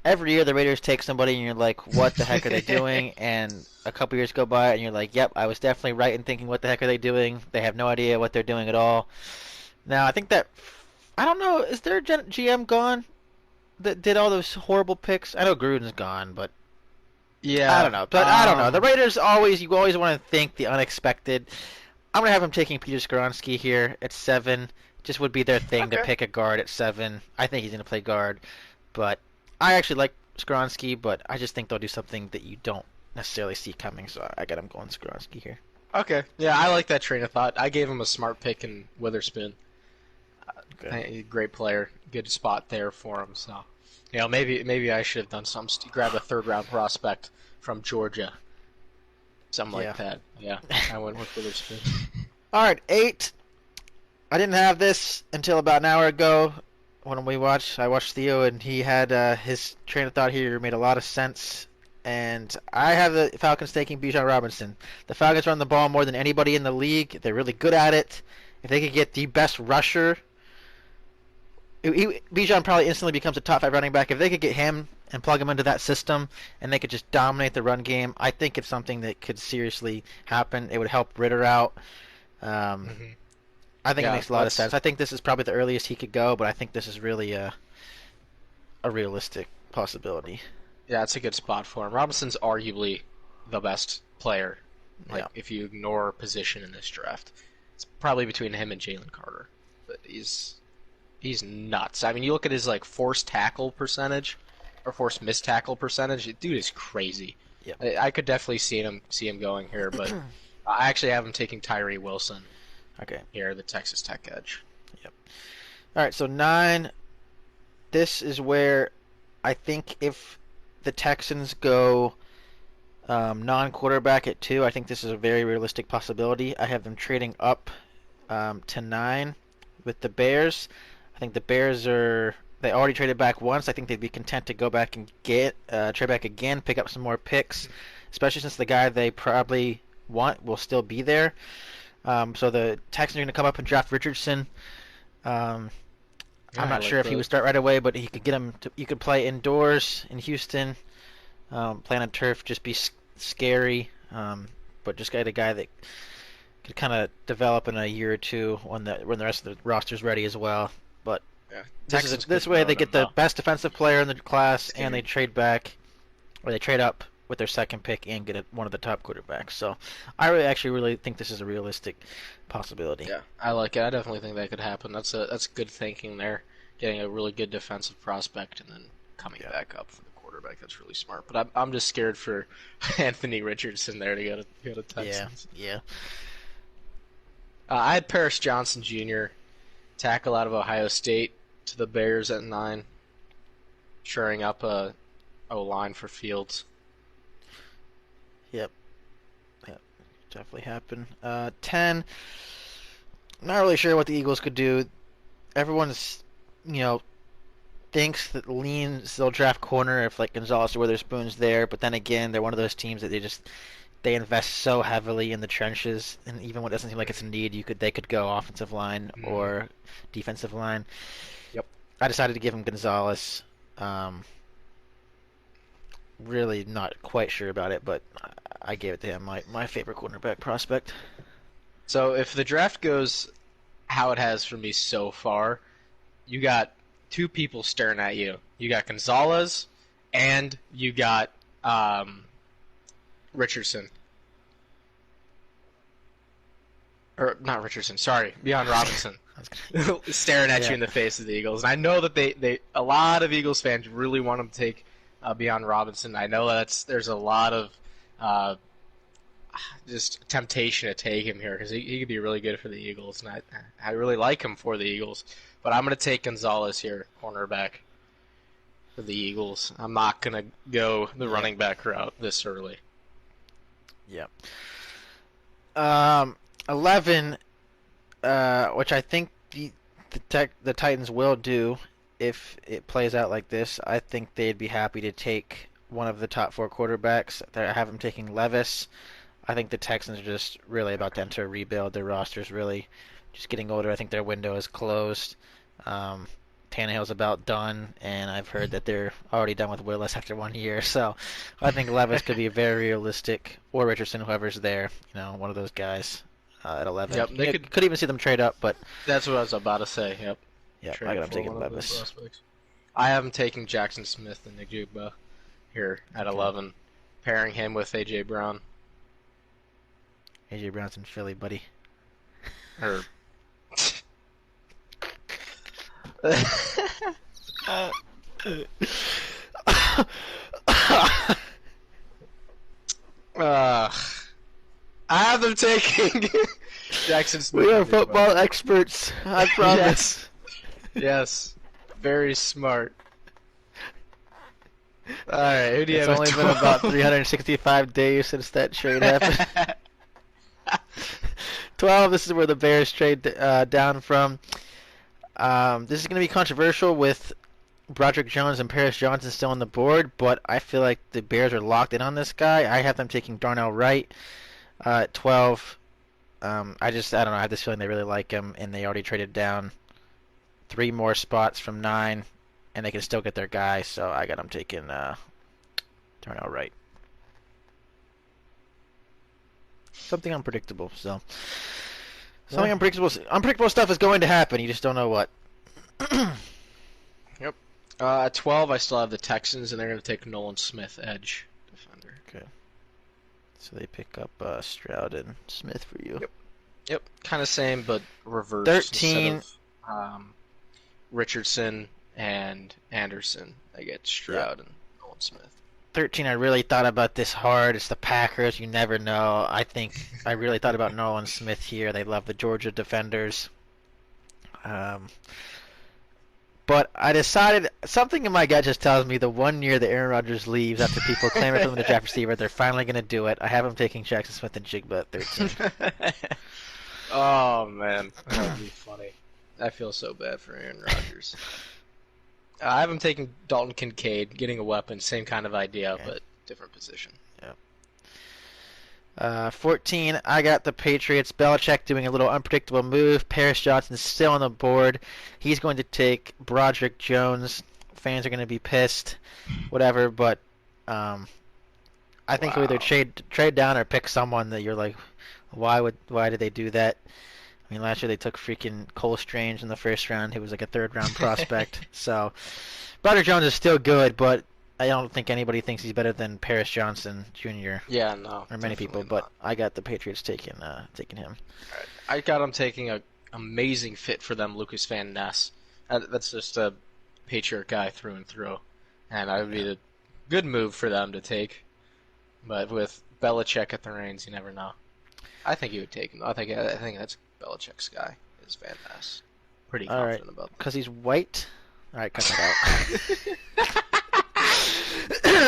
Every year the Raiders take somebody, and you're like, "What the heck are they doing?" And a couple years go by, and you're like, "Yep, I was definitely right in thinking, what the heck are they doing? They have no idea what they're doing at all." Now, I think that I don't know. Is their GM gone that did all those horrible picks? I know Gruden's gone, but yeah, I don't know. But I don't know. The Raiders you always want to think the unexpected. I'm gonna have him taking Peter Skoronski here at 7. Just would be their thing to pick a guard at 7. I think he's gonna play guard, but I actually like Skoronski, but I just think they'll do something that you don't necessarily see coming. So I got him going Skoronski here. Okay, yeah, I like that train of thought. I gave him a smart pick in Witherspoon. Great player, good spot there for him. So, maybe I should have done something. Grab a 3rd-round prospect from Georgia, something like that. Yeah, I went with Witherspoon. All right, 8. I didn't have this until about an hour ago when I watched Theo, and he had his train of thought here made a lot of sense. And I have the Falcons taking Bijan Robinson. The Falcons run the ball more than anybody in the league. They're really good at it. If they could get the best rusher, Bijan probably instantly becomes a top 5 running back. If they could get him and plug him into that system, and they could just dominate the run game, I think it's something that could seriously happen. It would help Ritter out. I think it Yeah, makes a lot of sense. I think this is probably the earliest he could go, but I think this is really a realistic possibility. yeah, it's a good spot for him. Robinson's arguably the best player. Like Yeah. if you ignore position in this draft, it's probably between him and Jalen Carter. But he's nuts. I mean, you look at his like forced tackle percentage or forced missed tackle percentage. Dude is crazy. Yep. I could definitely see him going here, but I actually have him taking Tyree Wilson. Okay. Here, the Texas Tech edge. Yep. All right, so 9. This is where I think if the Texans go non-quarterback at 2, I think this is a very realistic possibility. I have them trading up to 9 with the Bears. I think the Bears they already traded back once. I think they'd be content to go back and trade back again, pick up some more picks, especially since the guy they probably want will still be there. So the Texans are going to come up and draft Richardson. I'm not sure if he would start right away, but he could get him. You could play indoors in Houston. Playing on turf just be scary, but just get a guy that could kind of develop in a year or two when the rest of the roster's ready as well. But this way they get the best defensive player in the class, and they trade back, or they trade up with their second pick and get one of the top quarterbacks. So I really think this is a realistic possibility. Yeah, I like it. I definitely think that could happen. That's good thinking there. Getting a really good defensive prospect and then coming back up for the quarterback. That's really smart. But I'm just scared for Anthony Richardson there to go to Texans. Yeah. I had Paris Johnson Jr. tackle out of Ohio State to the Bears at 9, shoring up a O-line for Fields. Yep, definitely happen. 10. I'm not really sure what the Eagles could do. Everyone's, thinks that they'll draft corner if like Gonzalez or Witherspoon's there, but then again, they're one of those teams that they invest so heavily in the trenches, and even when it doesn't seem like it's a need, they could go offensive line or defensive line. Yep. I decided to give him Gonzalez. Really not quite sure about it, but I gave it to him. My favorite cornerback prospect. So if the draft goes how it has for me so far, you got 2 people staring at you. You got Gonzalez, and you got Richardson. Or not Richardson, sorry, Bijan Robinson. Staring at you in the face of the Eagles. And I know that they a lot of Eagles fans really want him to take Bijan Robinson. I know there's a lot of just temptation to take him here because he could be really good for the Eagles, and I really like him for the Eagles. But I'm going to take Gonzalez here, cornerback for the Eagles. I'm not going to go the running back route this early. Yep. 11, which I think the Titans will do if it plays out like this. I think they'd be happy to take one of the top 4 quarterbacks. I have them taking Levis. I think the Texans are just really about to enter a rebuild. Their roster's really just getting older. I think their window is closed. Tannehill's about done, and I've heard that they're already done with Willis after 1 year. So I think Levis could be very realistic, or Richardson, whoever's there. One of those guys at 11. Yep, they could even see them trade up, but that's what I was about to say. Yep. Yeah, I got them taking Levis. I have him taking Jackson Smith and Njigba here at 11, pairing him with A.J. Brown. A.J. Brown's in Philly, buddy. Or I have them taking Jackson Smith. We are football experts, I promise. Yes. Very smart. Alright, who do you have? It's only been about 365 days since that trade happened. 12, this is where the Bears trade down from. This is going to be controversial with Broderick Jones and Paris Johnson still on the board, but I feel like the Bears are locked in on this guy. I have them taking Darnell Wright at 12. I don't know. I have this feeling they really like him, and they already traded down 3 more spots from 9, and they can still get their guy, so I got them taking Darnell Wright. Something unpredictable, so. Something unpredictable stuff is going to happen. You just don't know what. Yep. At 12, I still have the Texans, and they're going to take Nolan Smith, edge defender. Okay. So they pick up Stroud and Smith for you. Yep. Kind of same, but reversed. 13. Instead of Richardson and Anderson, they get Stroud and Nolan Smith. 13, I really thought about this hard. It's the Packers. You never know. I think I really thought about Nolan Smith here. They love the Georgia defenders. But I decided, something in my gut just tells me the 1 year that Aaron Rodgers leaves after people clamor for him to draft receiver, they're finally going to do it. I have him taking Jackson Smith and Jigba at 13. Oh, man. That would be funny. I feel so bad for Aaron Rodgers. I have him taking Dalton Kincaid, getting a weapon, same kind of idea, but different position. Yeah. 14, I got the Patriots. Belichick doing a little unpredictable move. Paris Johnson's still on the board. He's going to take Broderick Jones. Fans are going to be pissed, whatever. But I think he'll either trade down or pick someone that you're like, why did they do that? I mean, last year they took freaking Cole Strange in the first round, who was like a third-round prospect. So, Broderick Jones is still good, but I don't think anybody thinks he's better than Paris Johnson Jr. Yeah, no. Or many people, but I got the Patriots taking him. Right. I got him taking a amazing fit for them, Lucas Van Ness. That's just a Patriot guy through and through, and I would be a good move for them to take. But with Belichick at the reins, you never know. I think he would take him. I think that's Belichick's guy, is Van Ness. Pretty confident about that. Because he's white? Alright, cut that out.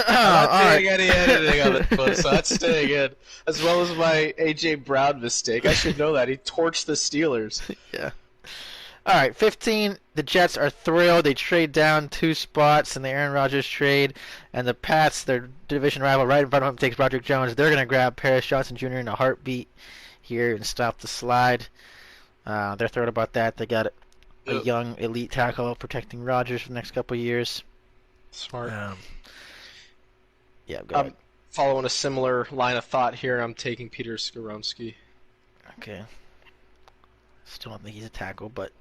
I'm not doing any editing of it, but so that's staying in. As well as my A.J. Brown mistake. I should know that. He torched the Steelers. Yeah. Alright, 15. The Jets are thrilled. They trade down 2 spots in the Aaron Rodgers trade. And the Pats, their division rival, right in front of them, takes Broderick Jones. They're going to grab Paris Johnson Jr. in a heartbeat here and stop the slide. They're thrilled about that. They got a young elite tackle protecting Rodgers for the next couple of years. Smart. Yeah, go ahead. Following a similar line of thought here, I'm taking Peter Skoronski. Okay. Still don't think he's a tackle, but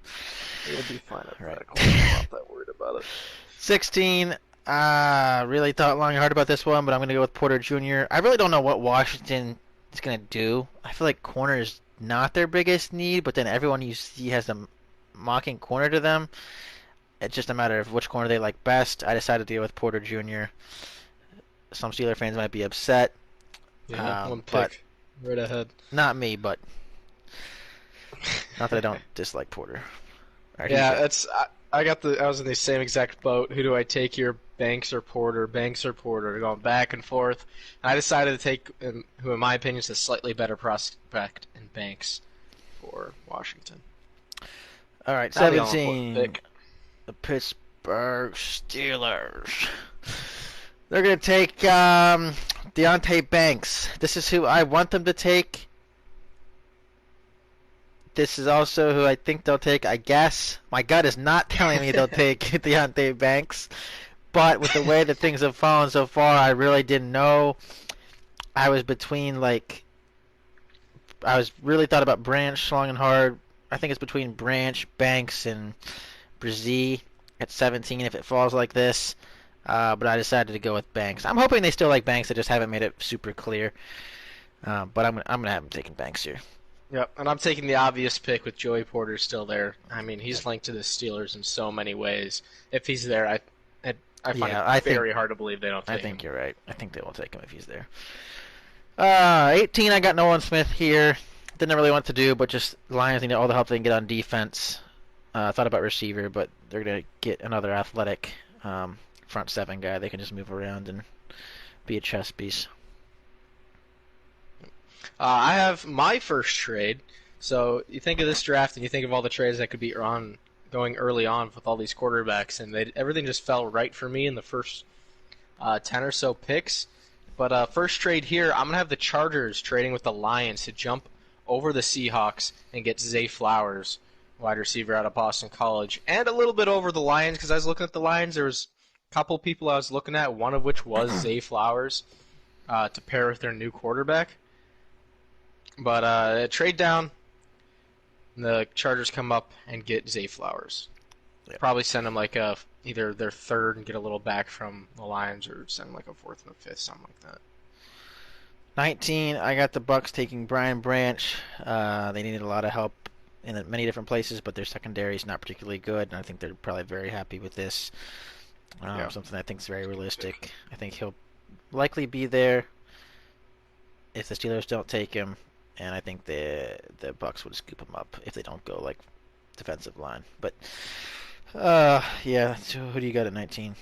it'll be fine. Right. I'm not that worried about it. 16. Really thought long and hard about this one, but I'm going to go with Porter Jr. I really don't know what Washington is going to do. I feel like corner is not their biggest need, but then everyone you see has a mocking corner to them. It's just a matter of which corner they like best. I decided to go with Porter Jr. Some Steeler fans might be upset. Yeah, one pick. Right ahead. Not me, but not that I don't dislike Porter. Right, yeah, I was in the same exact boat. Who do I take here? Banks or Porter? Banks or Porter? They're going back and forth. And I decided to take who, in my opinion, is a slightly better prospect in Banks for Washington. All right, 17. The Pittsburgh Steelers. They're going to take Deontay Banks. This is who I want them to take. This is also who I think they'll take, I guess. My gut is not telling me they'll take Deontay Banks. But with the way that things have fallen so far, I really didn't know. I was between, really thought about Branch long and hard. I think it's between Branch, Banks, and Brzee at 17 if it falls like this. But I decided to go with Banks. I'm hoping they still like Banks. I just haven't made it super clear. But I'm gonna have him taking Banks here. Yep, and I'm taking the obvious pick with Joey Porter still there. I mean, he's linked to the Steelers in so many ways. If he's there, I find it very hard to believe they don't take him. I think you're right. I think they will take him if he's there. 18, I got Nolan Smith here. Didn't really want to do, but just Lions need all the help they can get on defense. Thought about receiver, but they're going to get another athletic front seven guy. They can just move around and be a chess piece. I have my first trade. So you think of this draft and you think of all the trades that could be going early on with all these quarterbacks, and everything just fell right for me in the first 10 or so picks. But first trade here, I'm going to have the Chargers trading with the Lions to jump over the Seahawks and get Zay Flowers, wide receiver out of Boston College, and a little bit over the Lions because I was looking at the Lions. There was a couple people I was looking at, one of which was Zay Flowers to pair with their new quarterback. But trade down, And the Chargers come up and get Zay Flowers. Yep. Probably send them like either their third and get a little back from the Lions, or send them like a fourth and a fifth, something like that. 19, I got the Bucks taking Brian Branch. They needed a lot of help in many different places, but their secondary is not particularly good, and I think they're probably very happy with this. Something I think is very realistic. I think he'll likely be there if the Steelers don't take him, and I think the Bucks would scoop him up if they don't go like defensive line. But yeah. So who do you got at 19?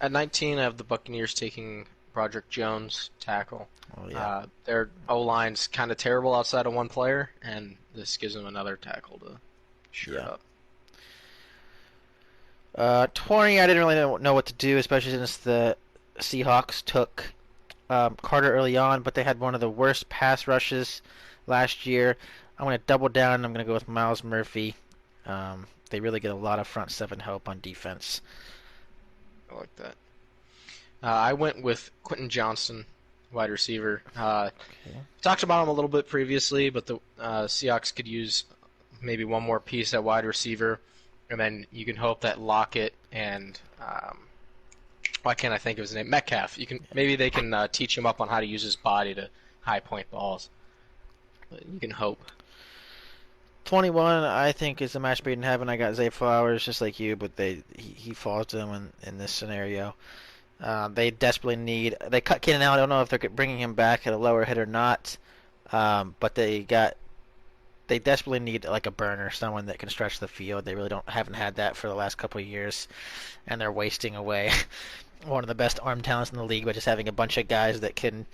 At 19, I have the Buccaneers taking Broderick Jones, tackle. Oh yeah. Their O-line's kind of terrible outside of one player, and this gives them another tackle to shoot up. 20, I didn't really know what to do, especially since the Seahawks took Carter early on, but they had one of the worst pass rushes last year. I'm going to double down. I'm going to go with Myles Murphy. They really get a lot of front seven help on defense. I like that. I went with Quentin Johnson, wide receiver. Talked about him a little bit previously, but the Seahawks could use maybe one more piece at wide receiver, and then you can hope that Lockett and why can't I think of his name? Metcalf. Maybe they can teach him up on how to use his body to high point balls. But you can hope. 21, I think, is a match made in heaven. I got Zay Flowers just like you, but he falls to them in this scenario. They desperately need. They cut Keenan out. I don't know if they're bringing him back at a lower hit or not, but they desperately need like a burner, someone that can stretch the field. They really haven't had that for the last couple of years, and they're wasting away one of the best arm talents in the league by just having a bunch of guys that can.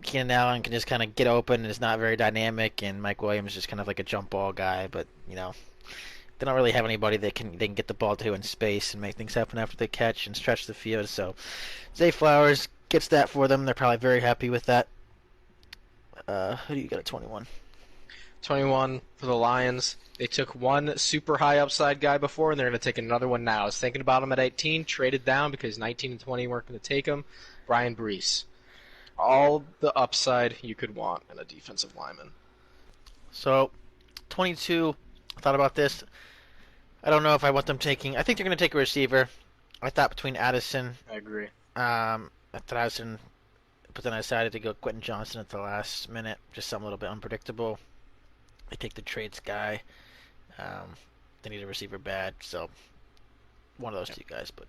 Keenan Allen can just kind of get open and is not very dynamic, and Mike Williams is just kind of like a jump ball guy. But they don't really have anybody they can get the ball to in space and make things happen after they catch and stretch the field. So Zay Flowers gets that for them. They're probably very happy with that. Who do you got at 21? 21 for the Lions. They took one super high upside guy before, and they're going to take another one now. I was thinking about him at 18, traded down because 19 and 20 weren't going to take him. Brian Brees. All the upside you could want in a defensive lineman. So, 22, I thought about this. I don't know if I want them taking. I think they're going to take a receiver. I thought between Addison. I agree. I thought Addison, but then I decided to go Quentin Johnson at the last minute. Just something a little bit unpredictable. They take the trades guy. They need a receiver bad, so one of those two guys. But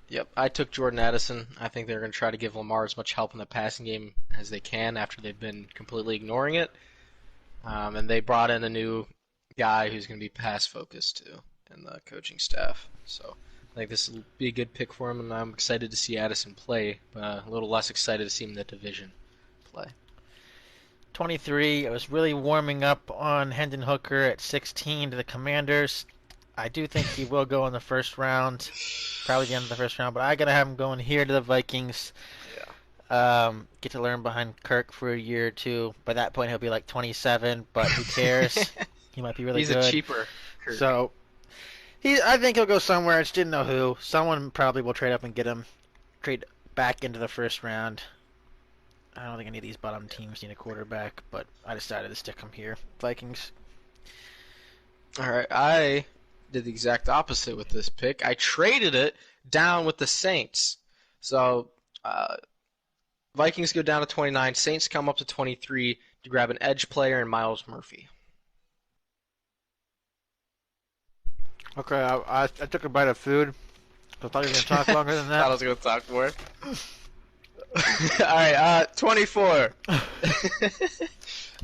yep, I took Jordan Addison. I think they're going to try to give Lamar as much help in the passing game as they can after they've been completely ignoring it. And they brought in a new guy who's going to be pass-focused, too, in the coaching staff. So I think this will be a good pick for him, and I'm excited to see Addison play, but a little less excited to see him in the division play. 23, I was really warming up on Hendon Hooker at 16 to the Commanders. I do think he will go in the first round, probably the end of the first round, but I got to have him going here to the Vikings. Yeah. Get to learn behind Kirk for a year or two. By that point, he'll be like 27, but who cares? He might be really good. He's a cheaper Kirk. So, I think he'll go somewhere. I just didn't know who. Someone probably will trade up and get him. Trade back into the first round. I don't think any of these bottom teams need a quarterback, but I decided to stick him here. Vikings. All right, I did the exact opposite with this pick. I traded it down with the Saints. So Vikings go down to 29. Saints come up to 23 to grab an edge player and Myles Murphy. Okay, I took a bite of food. So I thought you were going to talk longer than that. I was going to talk more. All right, 24.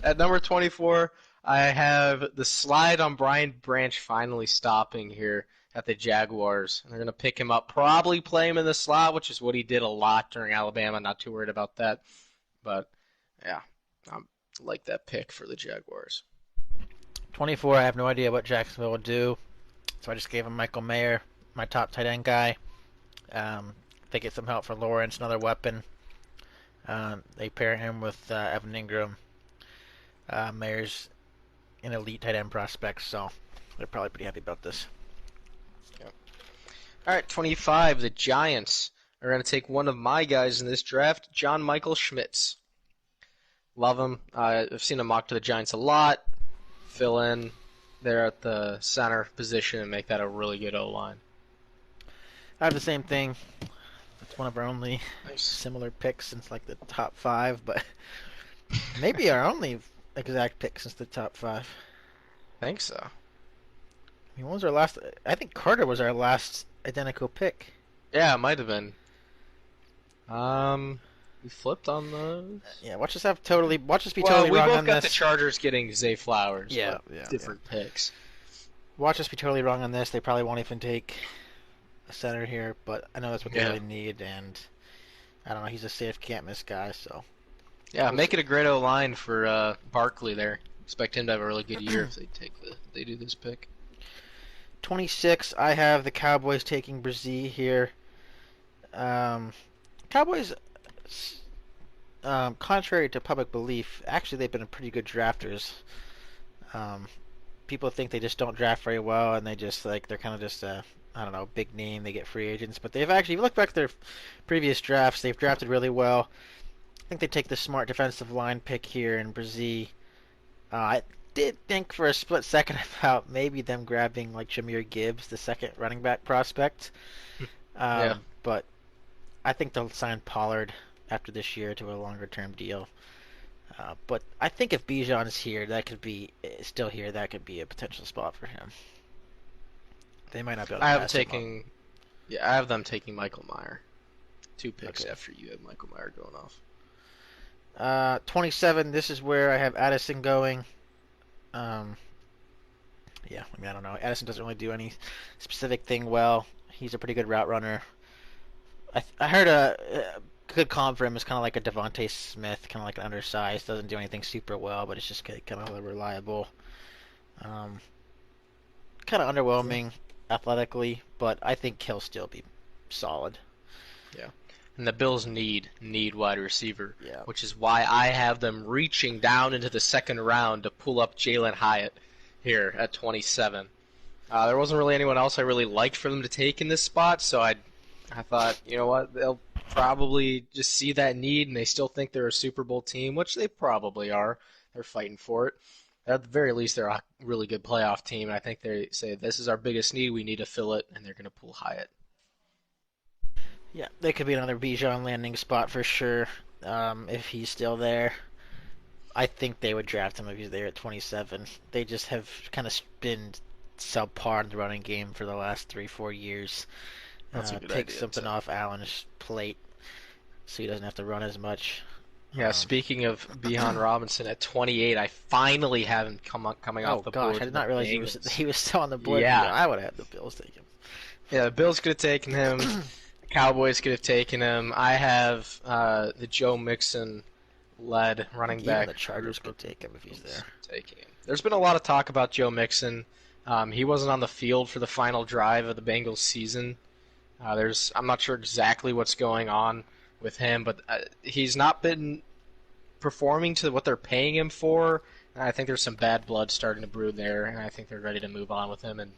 At number 24, I have the slide on Brian Branch finally stopping here at the Jaguars. And they're going to pick him up, probably play him in the slot, which is what he did a lot during Alabama. Not too worried about that. But, yeah, I like that pick for the Jaguars. 24, I have no idea what Jacksonville will do. So I just gave him Michael Mayer, my top tight end guy. They get some help for Lawrence, another weapon. They pair him with Evan Ingram. Mayer's an elite tight end prospect, so they're probably pretty happy about this. Yep. All right, 25. The Giants are going to take one of my guys in this draft, John Michael Schmitz. Love him. I've seen him mocked to the Giants a lot. fill in there at the center position and make that a really good O-line. I have the same thing. It's one of our only Nice. similar picks since like the top 5, but maybe our only exact pick since the top 5. I think so. I mean, what was our last? I think Carter was our last identical pick. Yeah, it might have been. We flipped on those. Yeah, watch us be totally wrong on this. Well, we both got the Chargers getting Zay Flowers. Yeah, different picks. Watch us be totally wrong on this. They probably won't even take a center here, but I know that's what they really need, and I don't know. He's a safe, can't miss guy, so. Yeah, make it a great O-line for Barkley there. Expect him to have a really good year if they do this pick. 26, I have the Cowboys taking Brzee here. Cowboys, contrary to public belief, actually they've been pretty good drafters. People think they just don't draft very well, and they're kind of just I don't know, big name. They get free agents, but they've actually, if you look back at their previous drafts, they've drafted really well. I think they take the smart defensive line pick here in Brzee. I did think for a split second about maybe them grabbing like Jahmyr Gibbs, the second running back prospect. But I think they'll sign Pollard after this year to a longer term deal. But I think if Bijan's here, that could be a potential spot for him. They might not be able to I have them taking Michael Mayer. 2 picks after you have Michael Mayer going off. 27, this is where I have Addison going. I don't know. Addison doesn't really do any specific thing well. He's a pretty good route runner. I heard a good comp for him is kind of like a Devontae Smith, kind of like an undersized, doesn't do anything super well, but it's just kind of reliable. Kind of underwhelming athletically, but I think he'll still be solid. Yeah. And the Bills need wide receiver, which is why I have them reaching down into the second round to pull up Jalen Hyatt here at 27. There wasn't really anyone else I really liked for them to take in this spot, so I thought, you know what, they'll probably just see that need, and they still think they're a Super Bowl team, which they probably are. They're fighting for it. At the very least, they're a really good playoff team, and I think they say, this is our biggest need, we need to fill it, and they're going to pull Hyatt. Yeah, they could be another Bijan landing spot for sure, if he's still there. I think they would draft him if he's there at 27. They just have kind of been subpar in the running game for the last 3-4 years. That's a good take idea, something off Allen's plate so he doesn't have to run as much. Yeah, speaking of Bijan Robinson at 28, I finally have him coming off the board. I did not realize he was still on the board. Yeah, I would have had the Bills take him. Yeah, the Bills could have taken him. The Cowboys could have taken him. I have the Joe Mixon-led running back. Even the Chargers could take him if he's there. Taking him. There's been a lot of talk about Joe Mixon. He wasn't on the field for the final drive of the Bengals season. I'm not sure exactly what's going on with him, but he's not been performing to what they're paying him for. And I think there's some bad blood starting to brew there, and I think they're ready to move on with him. And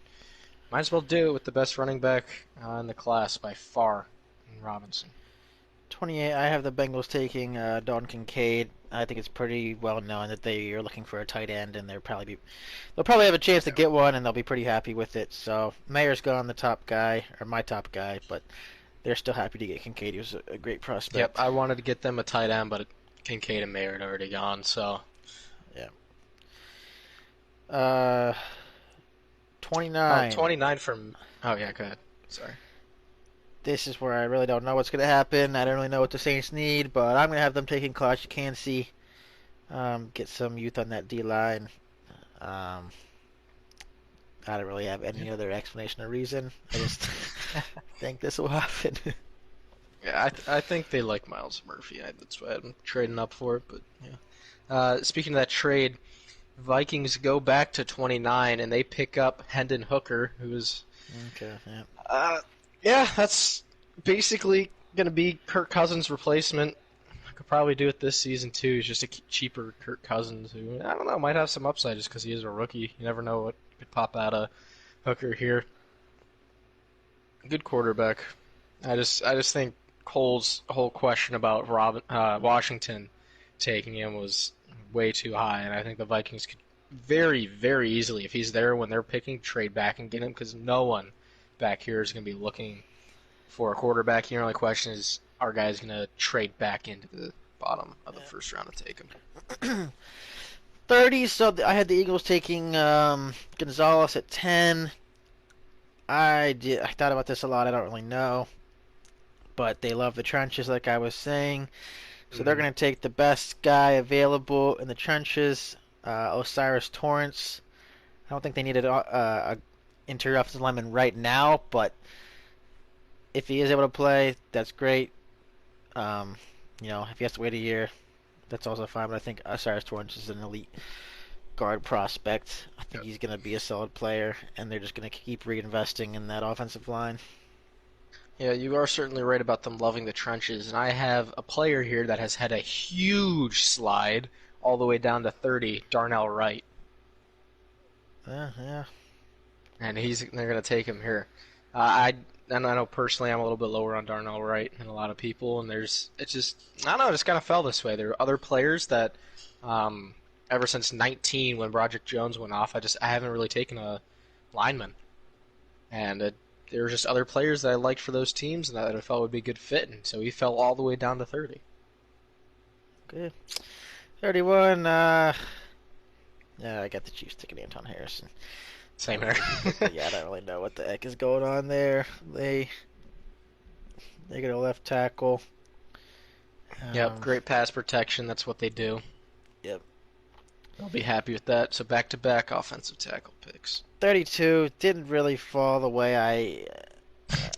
might as well do it with the best running back in the class by far, in Robinson. 28, I have the Bengals taking Dalton Kincaid. I think it's pretty well known that they are looking for a tight end, and they'll probably have a chance to get one, and they'll be pretty happy with it. So Mayer's gone, the top guy, or my top guy, but they're still happy to get Kincaid. He was a great prospect. Yep, I wanted to get them a tight end, but Kincaid and Mayer had already gone, so. Yeah. 29. 29 from. Oh, yeah, go ahead. Sorry. This is where I really don't know what's going to happen. I don't really know what the Saints need, but I'm going to have them taking Kalijah Kancey. Get some youth on that D-line. I don't really have any other explanation or reason. I just think this will happen. Yeah, I think they like Miles Murphy. That's why I'm trading up for it. But yeah. Speaking of that trade, Vikings go back to 29 and they pick up Hendon Hooker, who's yeah, that's basically going to be Kirk Cousins' replacement. I could probably do it this season too. He's just a cheaper Kirk Cousins who, I don't know, might have some upside just because he is a rookie. You never know what could pop out of Hooker here. Good quarterback. I just think Cole's whole question about Washington taking him was way too high, and I think the Vikings could very, very easily, if he's there when they're picking, trade back and get him, because no one back here is going to be looking for a quarterback. Your only question is, our guy's going to trade back into the bottom of the first round to take him. 30, so I had the Eagles taking Gonzalez at 10. I thought about this a lot. I don't really know. But they love the trenches, like I was saying. So they're going to take the best guy available in the trenches, Osiris Torrance. I don't think they needed a interior offensive lineman right now, but if he is able to play, that's great. If he has to wait a year, that's also fine. But I think Osiris Torrance is an elite guard prospect. I think he's going to be a solid player, and they're just going to keep reinvesting in that offensive line. Yeah, you are certainly right about them loving the trenches, and I have a player here that has had a huge slide all the way down to 30, Darnell Wright. Yeah. And they're going to take him here. I know personally I'm a little bit lower on Darnell Wright than a lot of people, and it just kind of fell this way. There are other players that, ever since 19 when Broderick Jones went off, I haven't really taken a lineman. And there were just other players that I liked for those teams and that I felt would be a good fit, and so he fell all the way down to 30. Good. 31, yeah, I got the Chiefs taking Anton Harrison. Same here. Yeah, I don't really know what the heck is going on there. They get a left tackle. Yep, great pass protection. That's what they do. Yep. I'll be happy with that. So back-to-back offensive tackle picks. 32 didn't really fall the way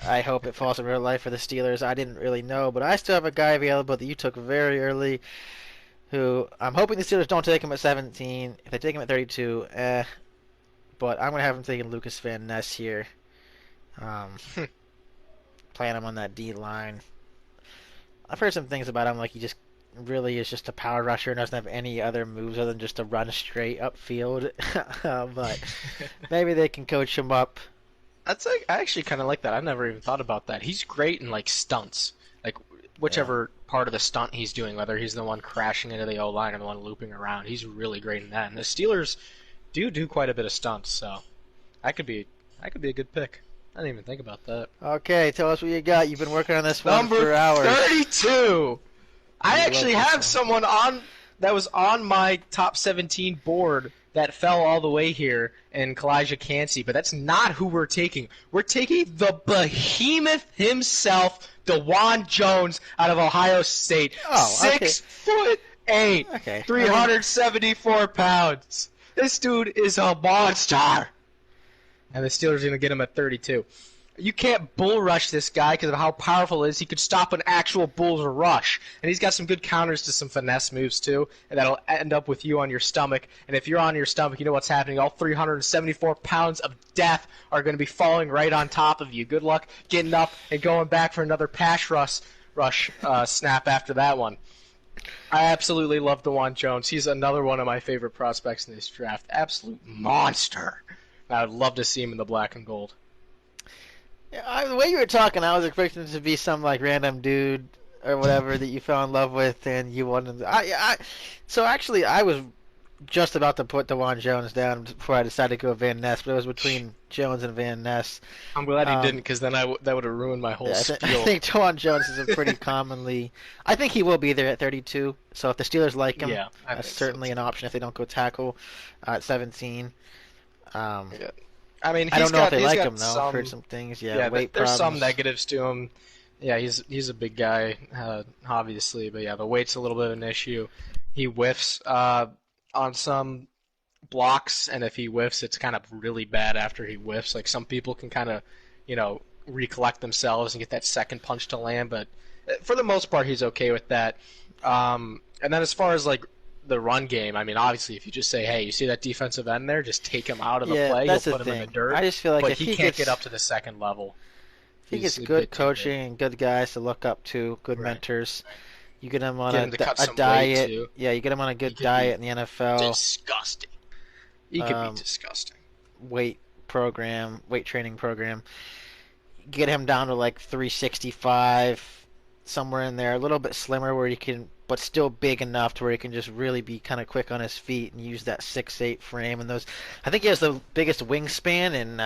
I hope it falls in real life for the Steelers. I didn't really know, but I still have a guy available that you took very early, who I'm hoping the Steelers don't take him at 17. If they take him at 32, but I'm going to have him taking Lucas Van Ness here. Playing him on that D-line. I've heard some things about him, like he just really is just a power rusher and doesn't have any other moves other than just to run straight upfield. But maybe they can coach him up. I actually kind of like that. I never even thought about that. He's great in like stunts, like whichever part of the stunt he's doing, whether he's the one crashing into the O-line or the one looping around. He's really great in that. And the Steelers do quite a bit of stunts, so that could be a good pick. I didn't even think about that. Okay, tell us what you got. You've been working on this one for hours. Number 32. I actually have someone that was on my top 17 board that fell all the way here in Kalijah Cansey, but that's not who we're taking. We're taking the behemoth himself, DeJuan Jones, out of Ohio State. 6'8", 374 pounds. This dude is a monster. And the Steelers are going to get him at 32. You can't bull rush this guy because of how powerful he is. He could stop an actual bull rush. And he's got some good counters to some finesse moves, too. And that'll end up with you on your stomach. And if you're on your stomach, you know what's happening. All 374 pounds of death are going to be falling right on top of you. Good luck getting up and going back for another pass rush snap after that one. I absolutely love DeJuan Jones. He's another one of my favorite prospects in this draft. Absolute monster. I would love to see him in the black and gold. Yeah, the way you were talking, I was expecting it to be some like random dude or whatever that you fell in love with, and you wanted. So actually, I was just about to put DeJuan Jones down before I decided to go Van Ness, but it was between Jones and Van Ness. I'm glad you didn't, because then that would have ruined my whole spiel. I think DeJuan Jones is a pretty commonly. I think he will be there at 32. So if the Steelers like him, that's certainly an option if they don't go tackle at 17. I mean, I don't know if they like him though. I've heard some things. Weight there's problems. some negatives to him. Yeah, he's a big guy, obviously, but yeah, the weight's a little bit of an issue. He whiffs on some blocks, and if he whiffs, it's kind of really bad after he whiffs. Like some people can kind of, recollect themselves and get that second punch to land, but for the most part, he's okay with that. And then as far as like the run game, I mean, obviously, if you just say, "Hey, you see that defensive end there? Just take him out of the play. You'll put him in the dirt." I just feel like but if he can't get up to the second level. If he gets good coaching and good guys to look up to, good mentors, you get him on a diet. You get him on a good diet in the NFL. Disgusting. He could be disgusting. Weight training program. Get him down to like 365, somewhere in there, a little bit slimmer where you can but still big enough to where he can just really be kind of quick on his feet and use that 6'8" frame and those. I think he has the biggest wingspan in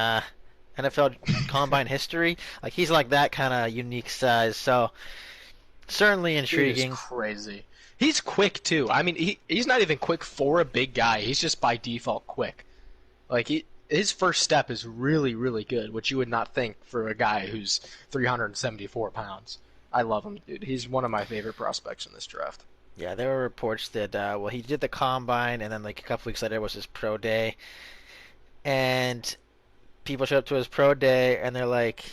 NFL Combine history. Like he's like that kind of unique size. So certainly intriguing. He's crazy. He's quick too. I mean, he's not even quick for a big guy. He's just by default quick. Like his first step is really, really good, which you would not think for a guy who's 374 pounds. I love him, dude. He's one of my favorite prospects in this draft. Yeah, there were reports that well, he did the combine, and then like a couple weeks later was his pro day, and people show up to his pro day, and they're like,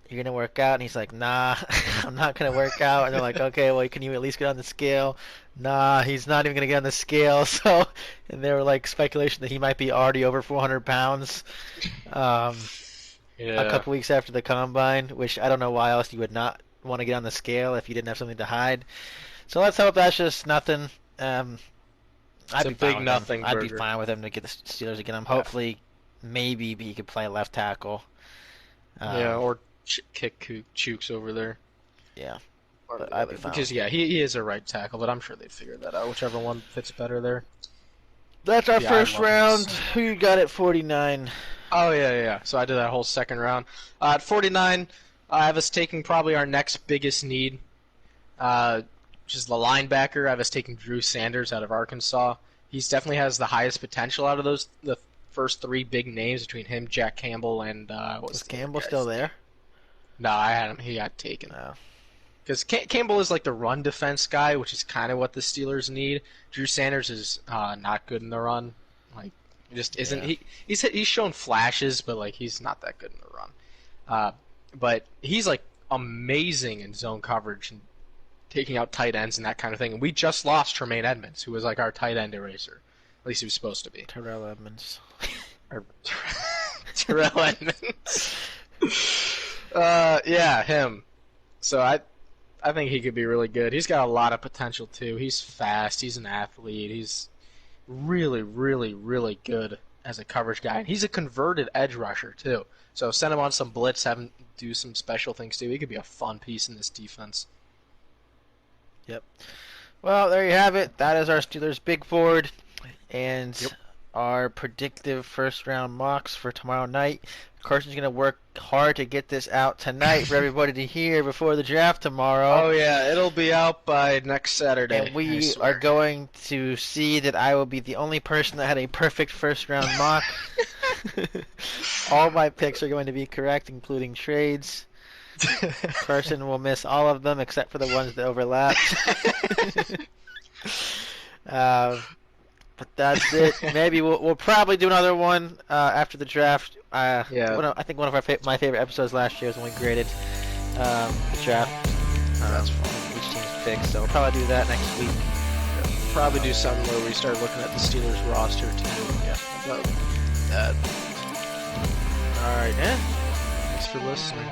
"You're gonna work out?" And he's like, "Nah, I'm not gonna work out." And they're like, "Okay, well, can you at least get on the scale?" Nah, he's not even gonna get on the scale. So, and there were like speculation that he might be already over 400 pounds. A couple weeks after the combine, which I don't know why else you would not want to get on the scale if you didn't have something to hide. So let's hope that's just nothing. I'd be big nothing. I'd be fine with him to get the Steelers again. Hopefully, maybe he could play left tackle. Or kick Chooks over there. Yeah, I'd be fine. Because he is a right tackle, but I'm sure they'd figure that out. Whichever one fits better there. That's our first round. Who you got at 49? Oh yeah. So I did that whole second round. At 49. I have us taking probably our next biggest need, which is the linebacker. I have us taking Drew Sanders out of Arkansas. He definitely has the highest potential out of the first three big names between him, Jack Campbell, and was Campbell still there? No, I had him. He got taken. Because Campbell is like the run defense guy, which is kind of what the Steelers need. Drew Sanders is not good in the run. Like, he just isn't. Yeah. He's shown flashes, but like he's not that good in the run. But he's like amazing in zone coverage and taking out tight ends and that kind of thing. And we just lost Tremaine Edmonds, who was like our tight end eraser. At least he was supposed to be. Terrell Edmonds. Terrell Edmonds. Yeah, him. So I think he could be really good. He's got a lot of potential too. He's fast. He's an athlete. He's really, really, really good as a coverage guy. And he's a converted edge rusher too. So send him on some blitz, have him do some special things too. He could be a fun piece in this defense. Yep. Well, there you have it. That is our Steelers big board and our predictive first-round mocks for tomorrow night. Carson's going to work hard to get this out tonight for everybody to hear before the draft tomorrow. Oh, yeah. It'll be out by next Saturday. And we are going to see that I will be the only person that had a perfect first-round mock. All my picks are going to be correct, including trades. Carson will miss all of them except for the ones that overlap. But that's it. Maybe we'll probably do another one after the draft. I think one of my favorite episodes last year was when we graded the draft. That's fun. Each team's picks, so we'll probably do that next week. Probably do something where we start looking at the Steelers roster too. Yeah. About that. All right, Thanks for listening.